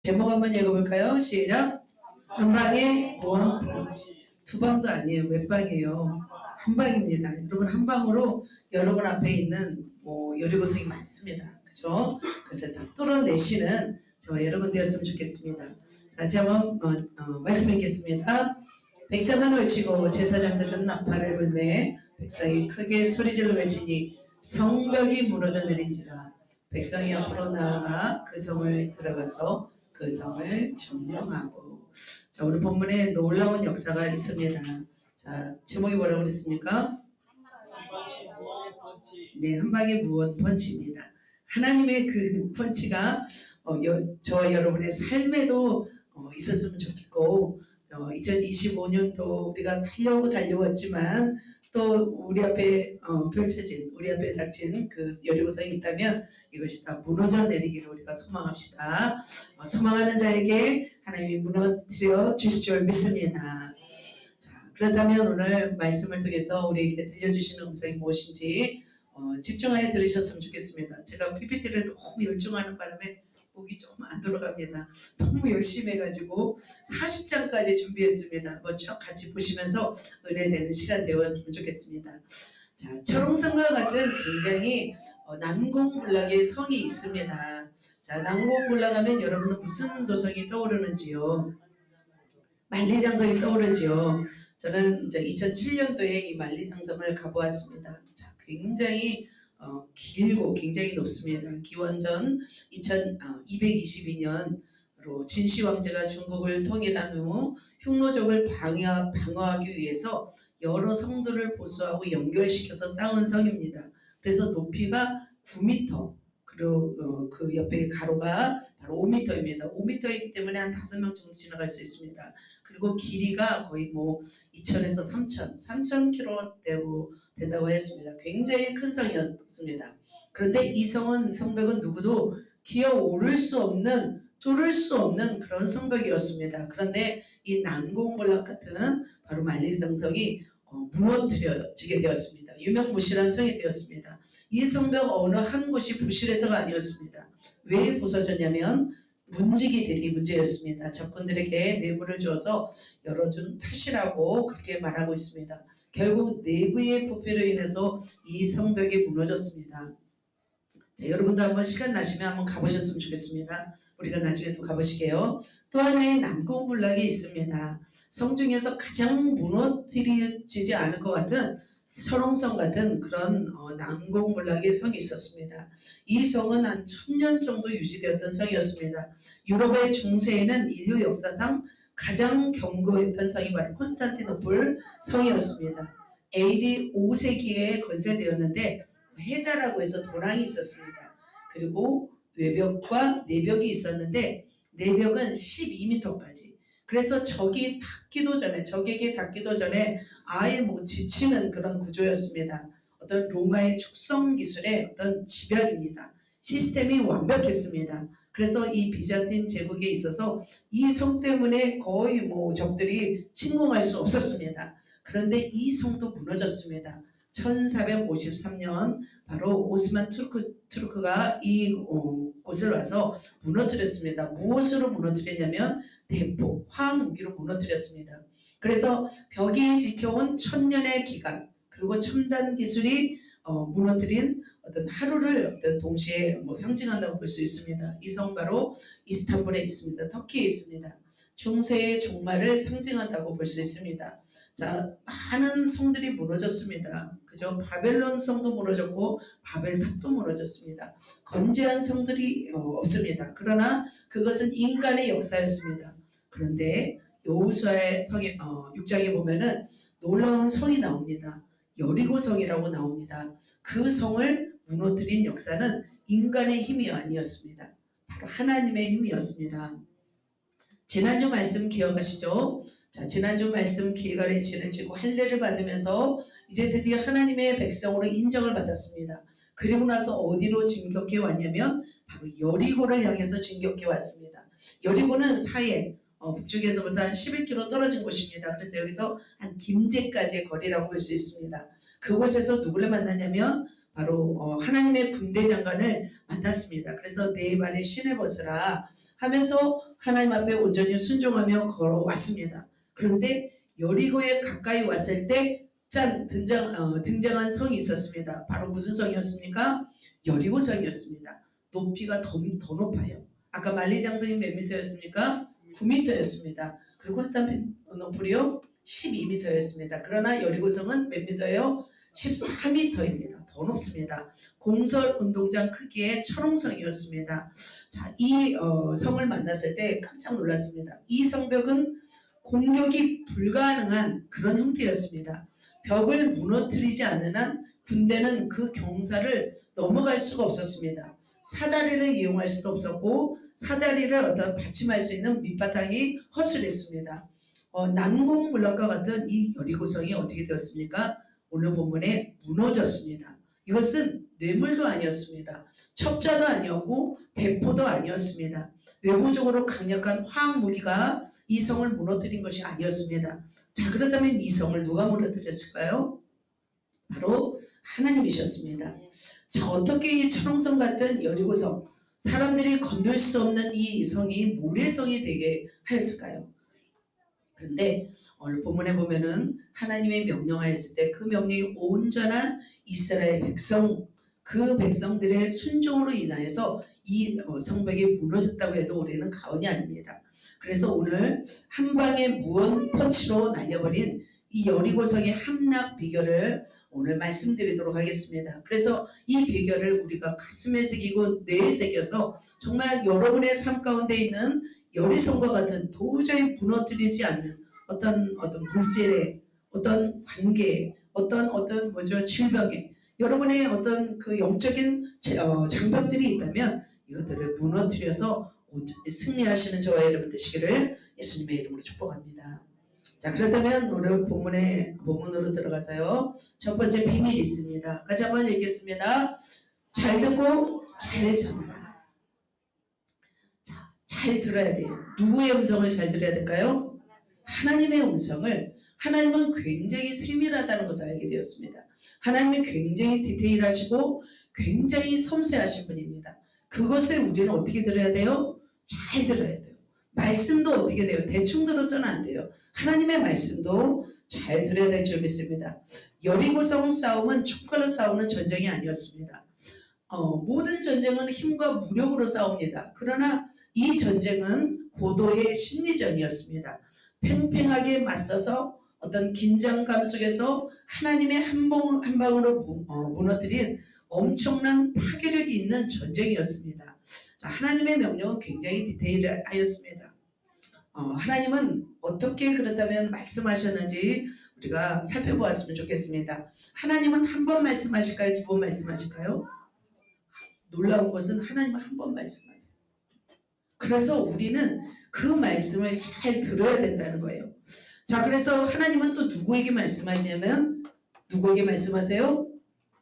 제목 한번 읽어볼까요? 시작. 한 방에 무한 펀치. 두 방도 아니에요. 몇 방이에요? 한 방입니다. 여러분 한 방으로 여러분 앞에 있는 여리고성이 많습니다. 그죠? 그것을 다 뚫어내시는 저와 여러분 되었으면 좋겠습니다. 자, 제가 한번 말씀 읽겠습니다. 백성은 외치고 제사장들은 나팔을 불매 백성이 크게 소리질러 외치니 성벽이 무너져 내린지라. 백성이 앞으로 나아가 그 성을 들어가서 그 성을 점령하고. 자, 오늘 본문에 놀라운 역사가 있습니다. 자, 제목이 뭐라고 그랬습니까? 네, 한 방에 무한 펀치입니다. 하나님의 그 펀치가 저와 여러분의 삶에도 있었으면 좋겠고, 2025년도 우리가 달려왔지만 또 우리 앞에 우리 앞에 닥친 그 여리고성이 있다면 이것이 다 무너져 내리기를 우리가 소망합시다. 소망하는 자에게 하나님이 무너뜨려 주실 줄 믿습니다. 자, 그렇다면 오늘 말씀을 통해서 우리에게 들려주시는 음성이 무엇인지 집중하여 들으셨으면 좋겠습니다. 제가 PPT를 너무 열중하는 바람에 목이 좀 안 돌아갑니다. 너무 열심히 해가지고 40장까지 준비했습니다. 한번 쭉 같이 보시면서 은혜되는 시간 되었으면 좋겠습니다. 자, 철옹성과 같은 굉장히 난공불락의 성이 있습니다. 자, 난공불락하면 여러분은 무슨 도성이 떠오르는지요? 만리장성이 떠오르지요. 저는 이제 2007년도에 이 만리장성을 가보았습니다. 자, 굉장히 길고 굉장히 높습니다. 기원전 2222년으로 진시 황제가 중국을 통일한 후 흉노적을 방어하기 위해서 여러 성들을 보수하고 연결시켜서 쌓은 성입니다. 그래서 높이가 9m, 그리고 그 옆에 가로가 바로 5m입니다. 5m이기 때문에 한 5명 정도 지나갈 수 있습니다. 그리고 길이가 거의 2,000에서 3,000km 된다고 했습니다. 굉장히 큰 성이었습니다. 그런데 이 성벽은 누구도 기어 오를 수 없는, 뚫을 수 없는 그런 성벽이었습니다. 그런데 이 난공불락 같은 바로 만리장성이 무너뜨려지게 되었습니다. 유명무실한 성이 되었습니다. 이 성벽 어느 한 곳이 부실해서가 아니었습니다. 왜 부서졌냐면 문지기들이 문제였습니다. 적군들에게 뇌물을 줘서 열어준 탓이라고 그렇게 말하고 있습니다. 결국 내부의 부패로 인해서 이 성벽이 무너졌습니다. 자, 여러분도 한번 시간 나시면 한번 가보셨으면 좋겠습니다. 우리가 나중에 또 가보시게요. 또 하나의 난공불락이 있습니다. 성 중에서 가장 무너뜨리지 않을 것 같은 철옹성 같은 그런 난공불락의 성이 있었습니다. 이 성은 한 1000년 정도 유지되었던 성이었습니다. 유럽의 중세에는 인류 역사상 가장 견고했던 성이 바로 콘스탄티노플 성이었습니다. AD 5세기에 건설되었는데 해자라고 해서 도랑이 있었습니다. 그리고 외벽과 내벽이 있었는데 내벽은 12m까지. 그래서 적에게 닿기도 전에 아예 지치는 그런 구조였습니다. 어떤 로마의 축성 기술의 어떤 집약입니다. 시스템이 완벽했습니다. 그래서 이 비잔틴 제국에 있어서 이 성 때문에 거의 적들이 침공할 수 없었습니다. 그런데 이 성도 무너졌습니다. 1453년 바로 오스만 투르크가 이 곳을 와서 무너뜨렸습니다. 무엇으로 무너뜨렸냐면 대포, 화학무기로 무너뜨렸습니다. 그래서 벽이 지켜온 1000년의 기간, 그리고 첨단 기술이 무너뜨린 어떤 하루를 동시에 상징한다고 볼 수 있습니다. 이 성 바로 이스탄불에 있습니다. 터키에 있습니다. 중세의 종말을 상징한다고 볼 수 있습니다. 자, 많은 성들이 무너졌습니다. 그죠? 바벨론 성도 무너졌고 바벨탑도 무너졌습니다. 건재한 성들이 없습니다. 그러나 그것은 인간의 역사였습니다. 그런데 여호수아의 6장에 보면은 놀라운 성이 나옵니다. 여리고성이라고 나옵니다. 그 성을 무너뜨린 역사는 인간의 힘이 아니었습니다. 바로 하나님의 힘이었습니다. 지난주 말씀 기억하시죠? 자, 지난주 말씀 길갈의 진을 치고 할례를 받으면서 이제 드디어 하나님의 백성으로 인정을 받았습니다. 그리고 나서 어디로 진격해 왔냐면 바로 여리고를 향해서 진격해 왔습니다. 여리고는 사해 북쪽에서부터 한 11km 떨어진 곳입니다. 그래서 여기서 한 김제까지의 거리라고 볼 수 있습니다. 그곳에서 누구를 만나냐면 바로 하나님의 군대 장관을 맡았습니다. 그래서 내 발에 신을 벗으라 하면서 하나님 앞에 온전히 순종하며 걸어왔습니다. 그런데 여리고에 가까이 왔을 때 등장한 성이 있었습니다. 바로 무슨 성이었습니까? 여리고성이었습니다. 높이가 더 높아요. 아까 만리장성이 몇 미터였습니까? 9미터였습니다. 그리고 콘스탄티노플이요 12미터였습니다. 그러나 여리고성은 몇 미터예요? 14미터입니다. 더 높습니다. 공설 운동장 크기의 철옹성이었습니다. 자, 이 성을 만났을 때 깜짝 놀랐습니다. 이 성벽은 공격이 불가능한 그런 형태였습니다. 벽을 무너뜨리지 않는 한 군대는 그 경사를 넘어갈 수가 없었습니다. 사다리를 이용할 수도 없었고 사다리를 받침할 수 있는 밑바탕이 허술했습니다. 난공불락과 같은 이 여리고성이 어떻게 되었습니까? 오늘 본문에 무너졌습니다. 이것은 뇌물도 아니었습니다. 첩자도 아니었고 대포도 아니었습니다. 외부적으로 강력한 화학 무기가 이 성을 무너뜨린 것이 아니었습니다. 자, 그렇다면 이 성을 누가 무너뜨렸을까요? 바로 하나님이셨습니다. 자, 어떻게 이 철옹성 같은 여리고성, 사람들이 건들 수 없는 이 성이 모래성이 되게 하였을까요? 그런데 오늘 본문에 보면은 하나님의 명령하였을 때 그 명령이 온전한 이스라엘 백성, 그 백성들의 순종으로 인하여서 이 성벽이 무너졌다고 해도 우리는 가언이 아닙니다. 그래서 오늘 한 방의 무언 펀치로 날려버린 이 여리고성의 함락 비결을 오늘 말씀드리도록 하겠습니다. 그래서 이 비결을 우리가 가슴에 새기고 뇌에 새겨서 정말 여러분의 삶 가운데 있는 여리성과 같은 도저히 무너뜨리지 않는 어떤 물질에, 어떤 관계에, 어떤 질병에, 여러분의 어떤 그 영적인 장벽들이 있다면 이것들을 무너뜨려서 온전히 승리하시는 저와 여러분 되시기를 예수님의 이름으로 축복합니다. 자, 그렇다면 오늘 본문으로 들어가서요. 첫 번째 비밀이 있습니다. 같이 한번 읽겠습니다. 잘 듣고 잘 전하라. 자, 잘 들어야 돼요. 누구의 음성을 잘 들어야 될까요? 하나님의 음성을. 하나님은 굉장히 세밀하다는 것을 알게 되었습니다. 하나님이 굉장히 디테일하시고 굉장히 섬세하신 분입니다. 그것을 우리는 어떻게 들어야 돼요? 잘 들어야 돼요. 말씀도 어떻게 돼요? 대충 들어서는 안 돼요. 하나님의 말씀도 잘 들어야 될 줄 믿습니다. 여리고성 싸움은 총칼로 싸우는 전쟁이 아니었습니다. 모든 전쟁은 힘과 무력으로 싸웁니다. 그러나 이 전쟁은 고도의 심리전이었습니다. 팽팽하게 맞서서 어떤 긴장감 속에서 하나님의 한 방으로 무너뜨린 엄청난 파괴력이 있는 전쟁이었습니다. 자, 하나님의 명령은 굉장히 디테일하였습니다. 하나님은 어떻게 그렇다면 말씀하셨는지 우리가 살펴보았으면 좋겠습니다. 하나님은 한 번 말씀하실까요? 두 번 말씀하실까요? 놀라운 것은 하나님은 한 번 말씀하세요. 그래서 우리는 그 말씀을 잘 들어야 된다는 거예요. 자, 그래서 하나님은 또 누구에게 말씀하시냐면 누구에게 말씀하세요?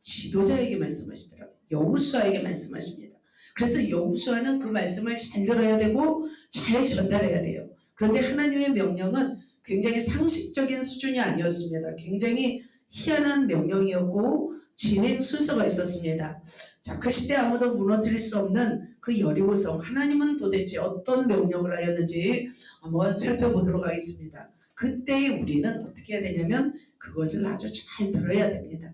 지도자에게 말씀하시더라고요. 여호수아에게 말씀하십니다. 그래서 여호수아는 그 말씀을 잘 들어야 되고 잘 전달해야 돼요. 그런데 하나님의 명령은 굉장히 상식적인 수준이 아니었습니다. 굉장히 희한한 명령이었고 진행 순서가 있었습니다. 자, 그 시대 아무도 무너뜨릴 수 없는 그 여리고성, 하나님은 도대체 어떤 명령을 하였는지 한번 살펴보도록 하겠습니다. 그때 우리는 어떻게 해야 되냐면 그것을 아주 잘 들어야 됩니다.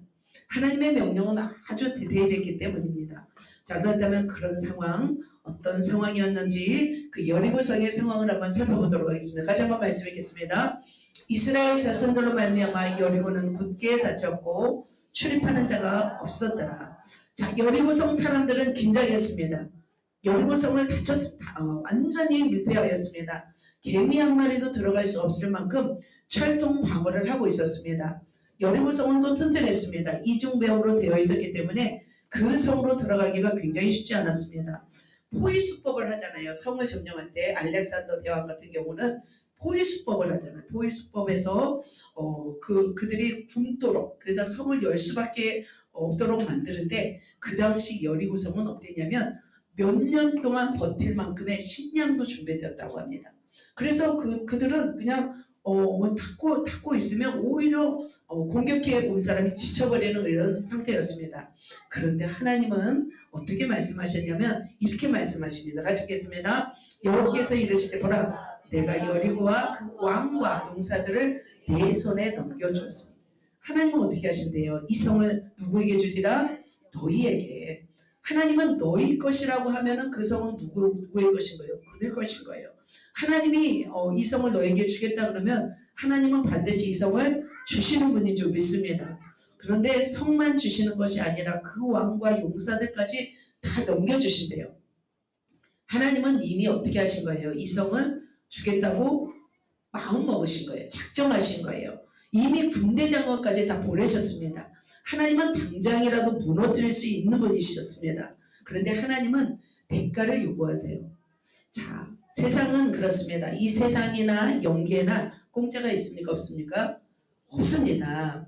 하나님의 명령은 아주 디테일했기 때문입니다. 자, 그렇다면 그런 상황, 어떤 상황이었는지 그 여리고성의 상황을 한번 살펴보도록 하겠습니다. 같이 한번 말씀드리겠습니다. 이스라엘 자손들로 말미암아 여리고는 굳게 닫혔고 출입하는 자가 없었더라. 자, 여리고성 사람들은 긴장했습니다. 여리고성을 완전히 밀폐하였습니다. 개미 한 마리도 들어갈 수 없을 만큼 철통 방어를 하고 있었습니다. 여리고성은 또 튼튼했습니다. 이중배역으로 되어 있었기 때문에 그 성으로 들어가기가 굉장히 쉽지 않았습니다. 포위수법을 하잖아요. 성을 점령할 때 알렉산더 대왕 같은 경우는 포위수법을 하잖아요. 포위수법에서 그들이 굶도록, 그래서 성을 열 수밖에 없도록 만드는데 그 당시 여리고성은 어땠냐면 몇 년 동안 버틸 만큼의 식량도 준비되었다고 합니다. 그래서 그들은 그냥 닫고 있으면 오히려 공격해 온 사람이 지쳐버리는 이런 상태였습니다. 그런데 하나님은 어떻게 말씀하셨냐면 이렇게 말씀하십니다. 같이 읽겠습니다. 여호와께서 이르시되 보라 내가 여리고와 그 왕과 용사들을 내 손에 넘겨주었습니다. 하나님은 어떻게 하신대요? 이 성을 누구에게 주리라? 너희에게. 하나님은 너희 것이라고 하면은 그 성은 누구의 것인 거예요? 그들 것인 거예요. 하나님이 이 성을 너에게 주겠다 그러면 하나님은 반드시 이 성을 주시는 분인 줄 믿습니다. 그런데 성만 주시는 것이 아니라 그 왕과 용사들까지 다 넘겨주신대요. 하나님은 이미 어떻게 하신 거예요? 이 성을 주겠다고 마음 먹으신 거예요. 작정하신 거예요. 이미 군대 장관까지 다 보내셨습니다. 하나님은 당장이라도 무너뜨릴 수 있는 분이셨습니다. 그런데 하나님은 대가를 요구하세요. 자, 세상은 그렇습니다. 이 세상이나 영계나 공짜가 있습니까? 없습니까? 없습니다.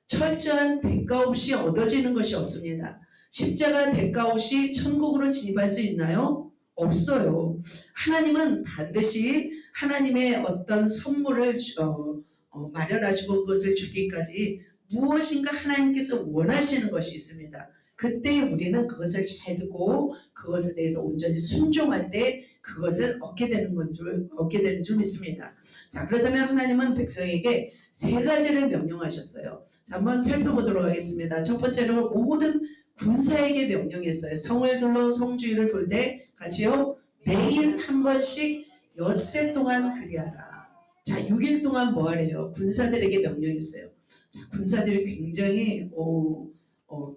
철저한 대가 없이 얻어지는 것이 없습니다. 십자가 대가 없이 천국으로 진입할 수 있나요? 없어요. 하나님은 반드시 하나님의 어떤 선물을 마련하시고 그것을 주기까지 무엇인가 하나님께서 원하시는 것이 있습니다. 그때 우리는 그것을 잘 듣고 그것에 대해서 온전히 순종할 때 그것을 얻게 되는 줄 믿습니다. 자, 그렇다면 하나님은 백성에게 세 가지를 명령하셨어요. 자, 한번 살펴보도록 하겠습니다. 첫 번째로 모든 군사에게 명령했어요. 성을 둘러 성주위를 돌 때 같이요. 매일 한 번씩 엿새 동안 그리하라. 자, 6일 동안 뭐 하래요? 군사들에게 명령했어요. 자, 군사들이 굉장히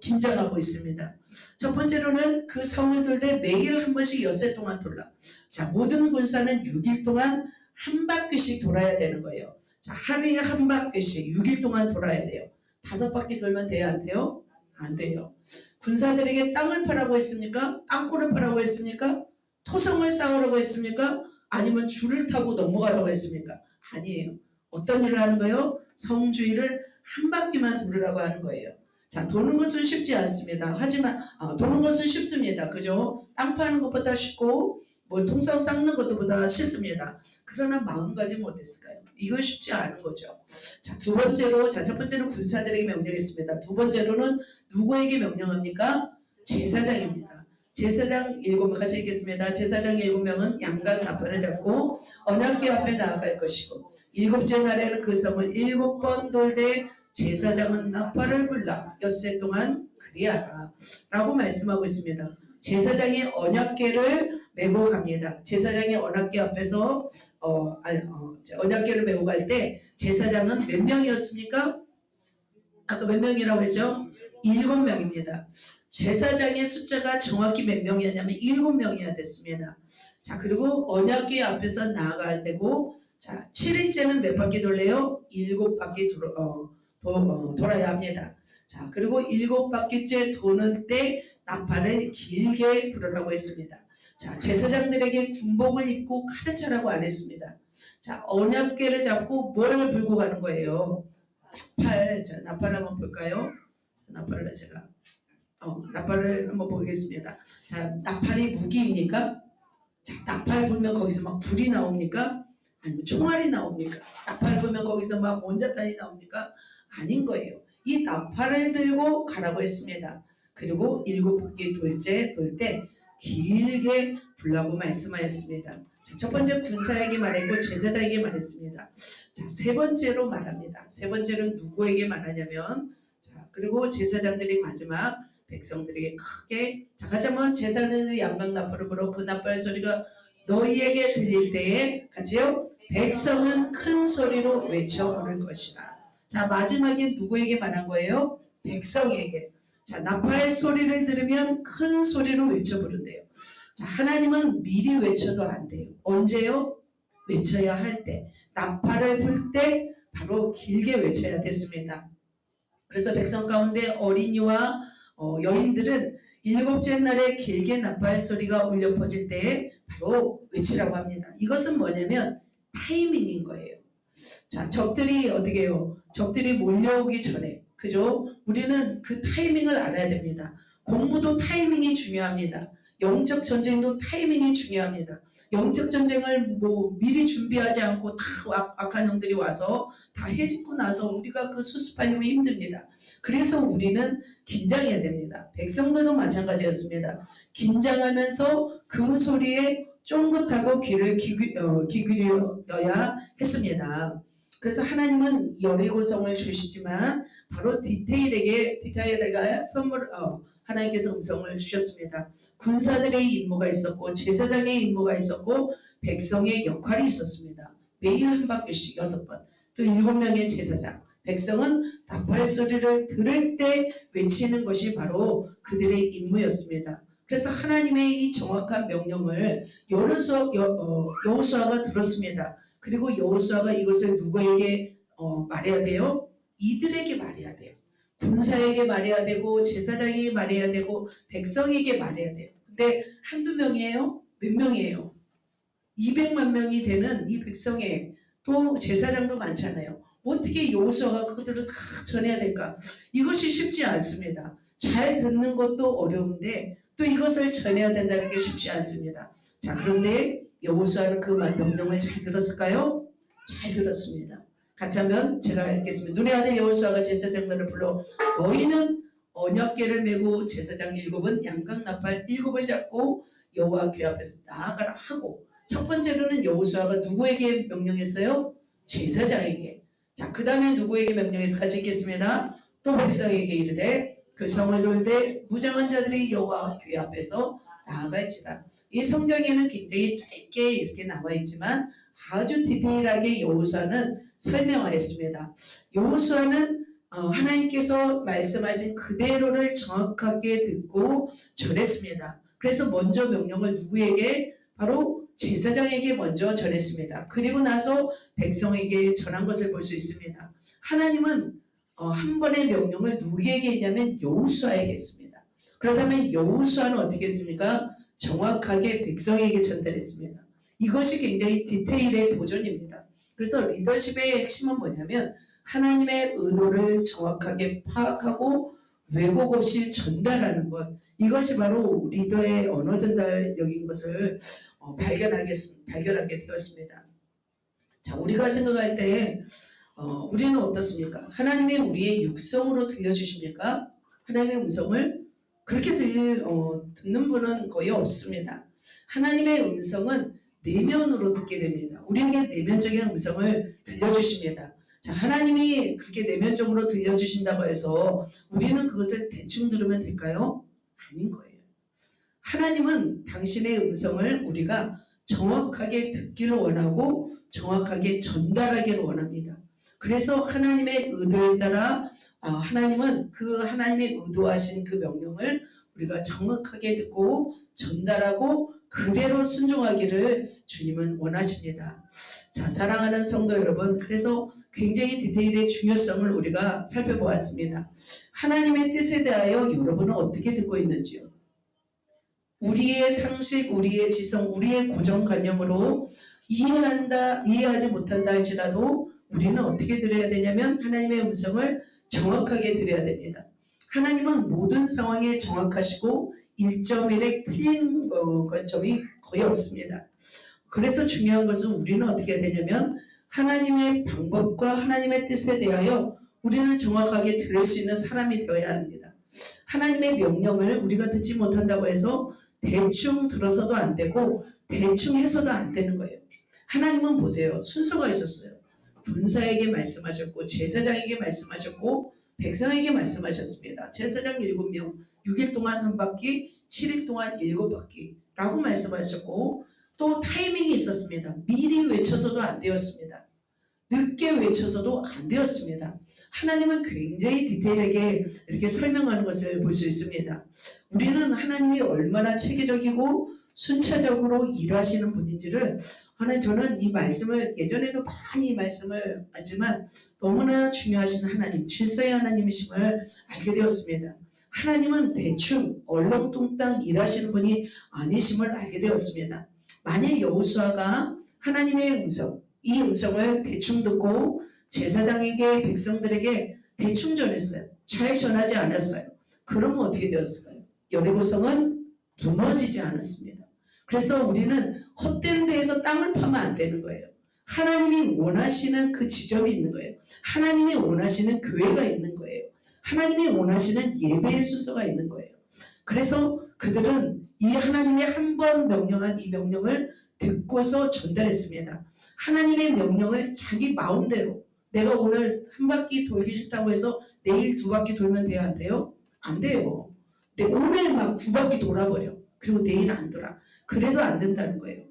긴장하고 있습니다. 첫 번째로는 그 성을 돌 때 매일 한 번씩 엿새 동안 돌라. 자, 모든 군사는 6일 동안 한 바퀴씩 돌아야 되는 거예요. 자, 하루에 한 바퀴씩 6일 동안 돌아야 돼요. 5바퀴 돌면 돼요? 안 돼요? 안 돼요. 군사들에게 땅을 파라고 했습니까? 땅굴을 파라고 했습니까? 토성을 쌓으라고 했습니까? 아니면 줄을 타고 넘어가라고 했습니까? 아니에요. 어떤 일을 하는 거예요? 성주위를 한 바퀴만 돌으라고 하는 거예요. 자, 도는 것은 쉽지 않습니다. 하지만 도는 것은 쉽습니다. 그죠? 땅 파는 것보다 쉽고 통상 쌓는 것보다 쉽습니다. 그러나 마음가짐은 어땠을까요? 이건 쉽지 않은 거죠. 자, 첫 번째는 군사들에게 명령했습니다. 두 번째로는 누구에게 명령합니까? 제사장입니다. 제사장 7명 같이 읽겠습니다. 제사장 7명은 양각 나팔을 잡고 언약궤 앞에 나아갈 것이고 일곱째 날에는 그 성을 7번 돌되 제사장은 나팔을 불라 엿새 동안 그리하라 라고 말씀하고 있습니다. 제사장이 언약궤를 메고 갑니다. 제사장이 언약궤 앞에서 언약궤를 메고 갈 때 제사장은 몇 명이었습니까? 아까 몇 명이라고 했죠? 7명입니다. 제사장의 숫자가 정확히 몇 명이었냐면 7명이어야 됐습니다. 자, 그리고 언약궤 앞에서 나아가야 되고, 자, 7일째는 몇 바퀴 돌래요? 7바퀴 돌아야 합니다. 자, 그리고 7바퀴째 도는 때 나팔을 길게 불으라고 했습니다. 자, 제사장들에게 군복을 입고 카르차라고 안 했습니다. 자, 언약궤를 잡고 뭘 불고 가는 거예요? 나팔. 자, 나팔 한번 볼까요? 자, 나팔을 제가 나팔을 한번 보겠습니다. 자, 나팔이 무기입니까? 자, 나팔 불면 거기서 막 불이 나옵니까? 아니면 총알이 나옵니까? 나팔 불면 거기서 막 원자탄이 나옵니까? 아닌 거예요. 이 나팔을 들고 가라고 했습니다. 그리고 7바퀴 돌 때 길게 불라고 말씀하였습니다. 자, 첫 번째 군사에게 말했고 제사장에게 말했습니다. 자, 세 번째로 말합니다. 세 번째는 누구에게 말하냐면, 자, 그리고 제사장들이 마지막 백성들에게 크게, 자, 같이 한번 제사장들이 양각 나팔을 불어 그 나팔 소리가 너희에게 들릴 때에 같이요. 백성은 큰 소리로 외쳐 부를 것이라. 자, 마지막에 누구에게 말한 거예요? 백성에게. 자, 나팔 소리를 들으면 큰 소리로 외쳐 부른대요. 자, 하나님은 미리 외쳐도 안 돼요. 언제요? 외쳐야 할 때. 나팔을 불 때 바로 길게 외쳐야 됐습니다. 그래서 백성 가운데 어린이와 여인들은 7째 날에 길게 나팔 소리가 울려 퍼질 때에 바로 외치라고 합니다. 이것은 뭐냐면 타이밍인 거예요. 자, 적들이 어떻게 해요? 적들이 몰려오기 전에, 그죠? 우리는 그 타이밍을 알아야 됩니다. 공부도 타이밍이 중요합니다. 영적 전쟁도 타이밍이 중요합니다. 영적 전쟁을 뭐 미리 준비하지 않고 다 악한 영들이 와서 다 해집고 나서 우리가 그 수습하려면 힘듭니다. 그래서 우리는 긴장해야 됩니다. 백성들도 마찬가지였습니다. 긴장하면서 그 소리에 쫑긋하고 귀를 기울여야 했습니다. 그래서 하나님은 여리고성을 주시지만 바로 디테일에게 하나님께서 음성을 주셨습니다. 군사들의 임무가 있었고 제사장의 임무가 있었고 백성의 역할이 있었습니다. 매일 한 바퀴씩 6번, 또 7명의 제사장. 백성은 나팔 소리를 들을 때 외치는 것이 바로 그들의 임무였습니다. 그래서 하나님의 이 정확한 명령을 여호수아가 들었습니다. 그리고 여호수아가 이것을 누구에게 말해야 돼요? 이들에게 말해야 돼요. 군사에게 말해야 되고 제사장에게 말해야 되고 백성에게 말해야 돼요. 근데 한두 명이에요? 몇 명이에요? 200만 명이 되는 이 백성에 또 제사장도 많잖아요. 어떻게 여호수아가 그들을 다 전해야 될까? 이것이 쉽지 않습니다. 잘 듣는 것도 어려운데 또 이것을 전해야 된다는 게 쉽지 않습니다. 자, 그런데 여호수아는 그 명령을 잘 들었을까요? 잘 들었습니다. 같이 하면 제가 읽겠습니다. 눈의 아들 여호수아가 제사장들을 불러 너희는 언약궤를 메고 제사장 7은 양각나팔 7을 잡고 여호와 궤 앞에서 나아가라 하고, 첫 번째로는 여호수아가 누구에게 명령했어요? 제사장에게. 자, 그 다음에 누구에게 명령해서 같이 읽겠습니다. 또 백성에게 이르되 그 성을 돌되 무장한 자들이 여호와 궤 앞에서 나아갈지라. 이 성경에는 굉장히 짧게 이렇게 나와 있지만 아주 디테일하게 여호수아는 설명하였습니다. 여호수아는 하나님께서 말씀하신 그대로를 정확하게 듣고 전했습니다. 그래서 먼저 명령을 누구에게? 바로 제사장에게 먼저 전했습니다. 그리고 나서 백성에게 전한 것을 볼 수 있습니다. 하나님은 한 번의 명령을 누구에게 했냐면 여호수아에게 했습니다. 그렇다면 여호수아는 어떻게 했습니까? 정확하게 백성에게 전달했습니다. 이것이 굉장히 디테일의 보존입니다. 그래서 리더십의 핵심은 뭐냐면 하나님의 의도를 정확하게 파악하고 왜곡 없이 전달하는 것, 이것이 바로 리더의 언어 전달력인 것을 발견하게 되었습니다. 자, 우리가 생각할 때 우리는 어떻습니까? 하나님의 우리의 육성으로 들려주십니까? 하나님의 음성을 그렇게 듣는 분은 거의 없습니다. 하나님의 음성은 내면으로 듣게 됩니다. 우리에게 내면적인 음성을 들려주십니다. 자, 하나님이 그렇게 내면적으로 들려주신다고 해서 우리는 그것을 대충 들으면 될까요? 아닌 거예요. 하나님은 당신의 음성을 우리가 정확하게 듣기를 원하고 정확하게 전달하기를 원합니다. 그래서 하나님의 의도에 따라 하나님은 그 하나님의 의도하신 그 명령을 우리가 정확하게 듣고 전달하고 그대로 순종하기를 주님은 원하십니다. 자, 사랑하는 성도 여러분, 그래서 굉장히 디테일의 중요성을 우리가 살펴보았습니다. 하나님의 뜻에 대하여 여러분은 어떻게 듣고 있는지요? 우리의 상식, 우리의 지성, 우리의 고정관념으로 이해하지 못한다 할지라도 우리는 어떻게 들어야 되냐면 하나님의 음성을 정확하게 들어야 됩니다. 하나님은 모든 상황에 정확하시고 1.1에 틀린 점이 거의 없습니다. 그래서 중요한 것은 우리는 어떻게 해야 되냐면 하나님의 방법과 하나님의 뜻에 대하여 우리는 정확하게 들을 수 있는 사람이 되어야 합니다. 하나님의 명령을 우리가 듣지 못한다고 해서 대충 들어서도 안 되고 대충 해서도 안 되는 거예요. 하나님은 보세요. 순서가 있었어요. 군사에게 말씀하셨고 제사장에게 말씀하셨고 백성에게 말씀하셨습니다. 제사장 7명, 6일 동안 한 바퀴, 7일 동안 7바퀴라고 말씀하셨고 또 타이밍이 있었습니다. 미리 외쳐서도 안 되었습니다. 늦게 외쳐서도 안 되었습니다. 하나님은 굉장히 디테일하게 이렇게 설명하는 것을 볼 수 있습니다. 우리는 하나님이 얼마나 체계적이고 순차적으로 일하시는 분인지를 저는 이 말씀을 예전에도 많이 말씀을 하지만 너무나 중요하신 하나님, 질서의 하나님이심을 알게 되었습니다. 하나님은 대충 얼렁뚱땅 일하시는 분이 아니심을 알게 되었습니다. 만약 여호수아가 하나님의 음성, 이 음성을 대충 듣고 제사장에게 백성들에게 대충 전했어요. 잘 전하지 않았어요. 그러면 어떻게 되었을까요? 여리고성은 무너지지 않았습니다. 그래서 우리는 헛된 데에서 땅을 파면 안 되는 거예요. 하나님이 원하시는 그 지점이 있는 거예요. 하나님이 원하시는 교회가 있는 거예요. 하나님이 원하시는 예배의 순서가 있는 거예요. 그래서 그들은 이 하나님이 한 번 명령한 이 명령을 듣고서 전달했습니다. 하나님의 명령을 자기 마음대로 내가 오늘 한 바퀴 돌기 싫다고 해서 내일 두 바퀴 돌면 돼요? 안 돼요? 안 돼요. 근데 오늘 막 두 바퀴 돌아버려. 그리고 내일 안 돌아. 그래도 안 된다는 거예요.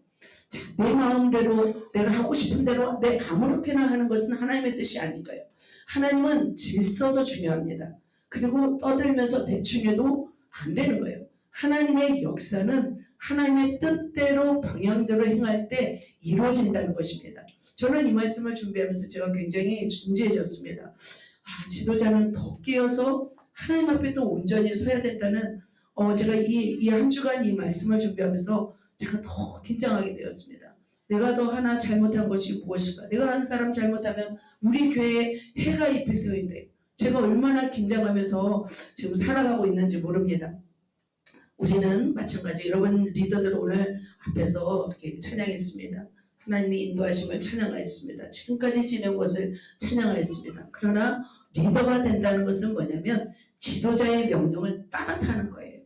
자, 내 마음대로 내가 하고 싶은 대로 내 아무렇게나 하는 것은 하나님의 뜻이 아닐까요? 하나님은 질서도 중요합니다. 그리고 떠들면서 대충 해도 안 되는 거예요. 하나님의 역사는 하나님의 뜻대로 방향대로 행할 때 이루어진다는 것입니다. 저는 이 말씀을 준비하면서 제가 굉장히 진지해졌습니다. 지도자는 더 깨어서 하나님 앞에 또 온전히 서야 된다는 제가 이 한 주간 이 말씀을 준비하면서 제가 더 긴장하게 되었습니다. 내가 더 하나 잘못한 것이 무엇일까? 내가 한 사람 잘못하면 우리 교회에 해가 입힐 터인데 제가 얼마나 긴장하면서 지금 살아가고 있는지 모릅니다. 우리는 마찬가지 여러분 리더들 오늘 앞에서 이렇게 찬양했습니다. 하나님이 인도하심을 찬양하였습니다. 지금까지 지낸 것을 찬양하였습니다. 그러나 리더가 된다는 것은 뭐냐면 지도자의 명령을 따라서 하는 거예요.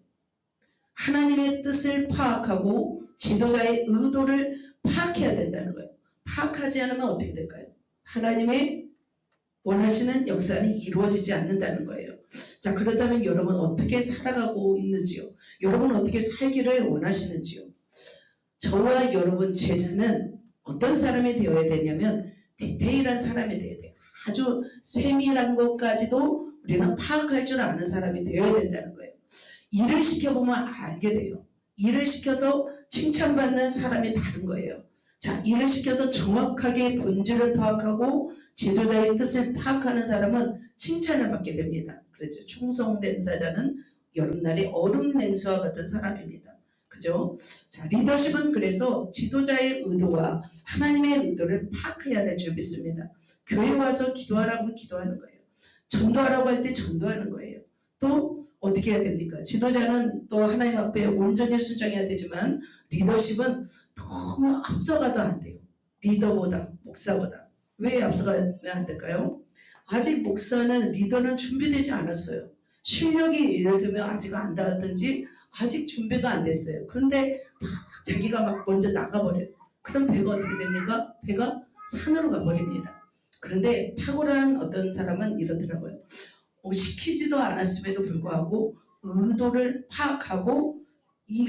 하나님의 뜻을 파악하고 지도자의 의도를 파악해야 된다는 거예요. 파악하지 않으면 어떻게 될까요? 하나님의 원하시는 역사는 이루어지지 않는다는 거예요. 자, 그렇다면 여러분 어떻게 살아가고 있는지요? 여러분 어떻게 살기를 원하시는지요? 저와 여러분 제자는 어떤 사람이 되어야 되냐면 디테일한 사람이 되어야 돼요. 아주 세밀한 것까지도 우리는 파악할 줄 아는 사람이 되어야 된다는 거예요. 일을 시켜보면 알게 돼요. 일을 시켜서 칭찬받는 사람이 다른 거예요. 자, 일을 시켜서 정확하게 본질을 파악하고 지도자의 뜻을 파악하는 사람은 칭찬을 받게 됩니다. 그렇죠. 충성된 사자는 여름날의 얼음 냉수와 같은 사람입니다. 그죠? 자, 리더십은 그래서 지도자의 의도와 하나님의 의도를 파악해야 될 줄 믿습니다. 교회 와서 기도하라고 하면 기도하는 거예요. 전도하라고 할 때 전도하는 거예요. 또 어떻게 해야 됩니까? 지도자는 또 하나님 앞에 온전히 순종해야 되지만 리더십은 너무 앞서가도 안 돼요. 리더보다 목사보다. 왜 앞서가면 안 될까요? 아직 목사는 리더는 준비되지 않았어요. 실력이 예를 들면 아직 안 닿았든지 아직 준비가 안 됐어요. 그런데 막 자기가 막 먼저 나가버려요. 그럼 배가 어떻게 됩니까? 배가 산으로 가버립니다. 그런데 탁월한 어떤 사람은 이렇더라고요. 시키지도 않았음에도 불구하고 의도를 파악하고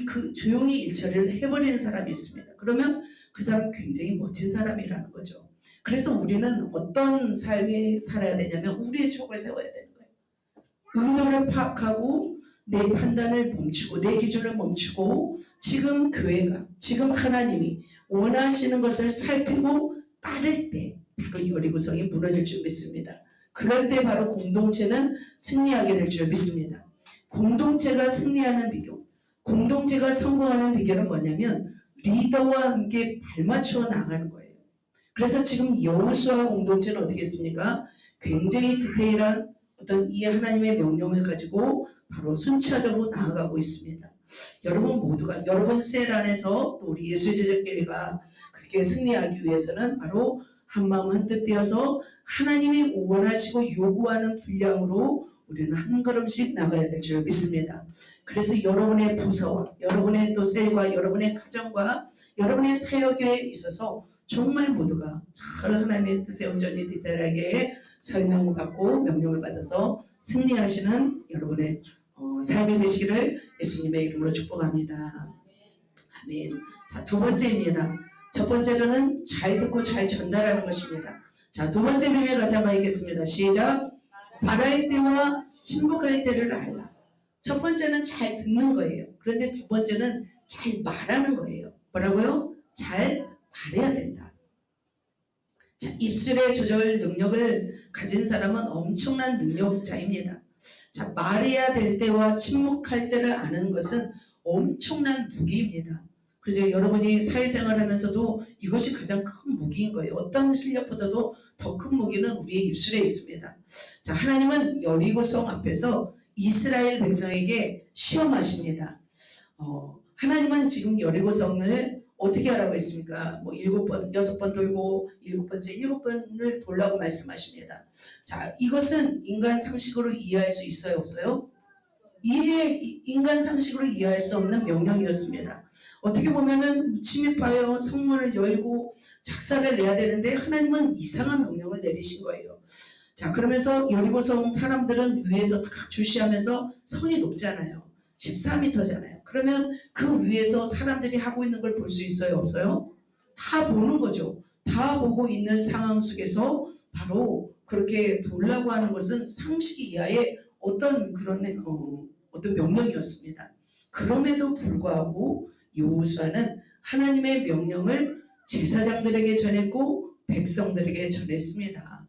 그 조용히 일처리를 해버리는 사람이 있습니다. 그러면 그 사람은 굉장히 멋진 사람이라는 거죠. 그래서 우리는 어떤 삶이 살아야 되냐면 우리의 촉을 세워야 되는 거예요. 의도를 파악하고 내 판단을 멈추고 내 기준을 멈추고 지금 교회가 지금 하나님이 원하시는 것을 살피고 따를 때 바로 여리고성이 무너질 줄 믿습니다. 그럴 때 바로 공동체는 승리하게 될 줄 믿습니다. 공동체가 승리하는 비결, 공동체가 성공하는 비결은 뭐냐면 리더와 함께 발맞추어 나가는 거예요. 그래서 지금 여호수아 공동체는 어떻게 했습니까? 굉장히 디테일한 어떤 이 하나님의 명령을 가지고 바로 순차적으로 나아가고 있습니다. 여러분 모두가 여러분 셀 안에서 또 우리 예수제자교회가 그렇게 승리하기 위해서는 바로 한마음 한뜻 되어서 하나님이 원하시고 요구하는 분량으로 우리는 한 걸음씩 나가야 될 줄 믿습니다. 그래서 여러분의 부서와 여러분의 또 셀과 여러분의 가정과 여러분의 사역에 있어서 정말 모두가 잘 하나님의 뜻에 온전히 디테일하게 설명을 받고 명령을 받아서 승리하시는 여러분의 삶이 되시기를 예수님의 이름으로 축복합니다. 아멘. 자, 두 번째입니다. 첫 번째로는 잘 듣고 잘 전달하는 것입니다. 자, 두 번째 비밀 같이 한번 읽겠습니다. 시작. 말할 때와 침묵할 때를 알라. 첫 번째는 잘 듣는 거예요. 그런데 두 번째는 잘 말하는 거예요. 뭐라고요? 잘 말해야 된다. 자, 입술의 조절 능력을 가진 사람은 엄청난 능력자입니다. 자, 말해야 될 때와 침묵할 때를 아는 것은 엄청난 무기입니다. 그래서 여러분이 사회생활 하면서도 이것이 가장 큰 무기인 거예요. 어떤 실력보다도 더 큰 무기는 우리의 입술에 있습니다. 자, 하나님은 여리고성 앞에서 이스라엘 백성에게 시험하십니다. 하나님은 지금 여리고성을 어떻게 하라고 했습니까? 뭐 7번, 6번 돌고 7번째 7번을 돌라고 말씀하십니다. 자, 이것은 인간 상식으로 이해할 수 있어요, 없어요? 인간 상식으로 이해할 수 없는 명령이었습니다. 어떻게 보면은 침입하여 성문을 열고 작사를 내야 되는데 하나님은 이상한 명령을 내리신 거예요. 자, 그러면서 여리고성 사람들은 위에서 다 주시하면서 성이 높잖아요. 14m잖아요. 그러면 그 위에서 사람들이 하고 있는 걸 볼 수 있어요, 없어요? 다 보는 거죠. 다 보고 있는 상황 속에서 바로 그렇게 돌라고 하는 것은 상식 이하의 어떤 그런 어떤 명령이었습니다. 그럼에도 불구하고 여호수아는 하나님의 명령을 제사장들에게 전했고 백성들에게 전했습니다.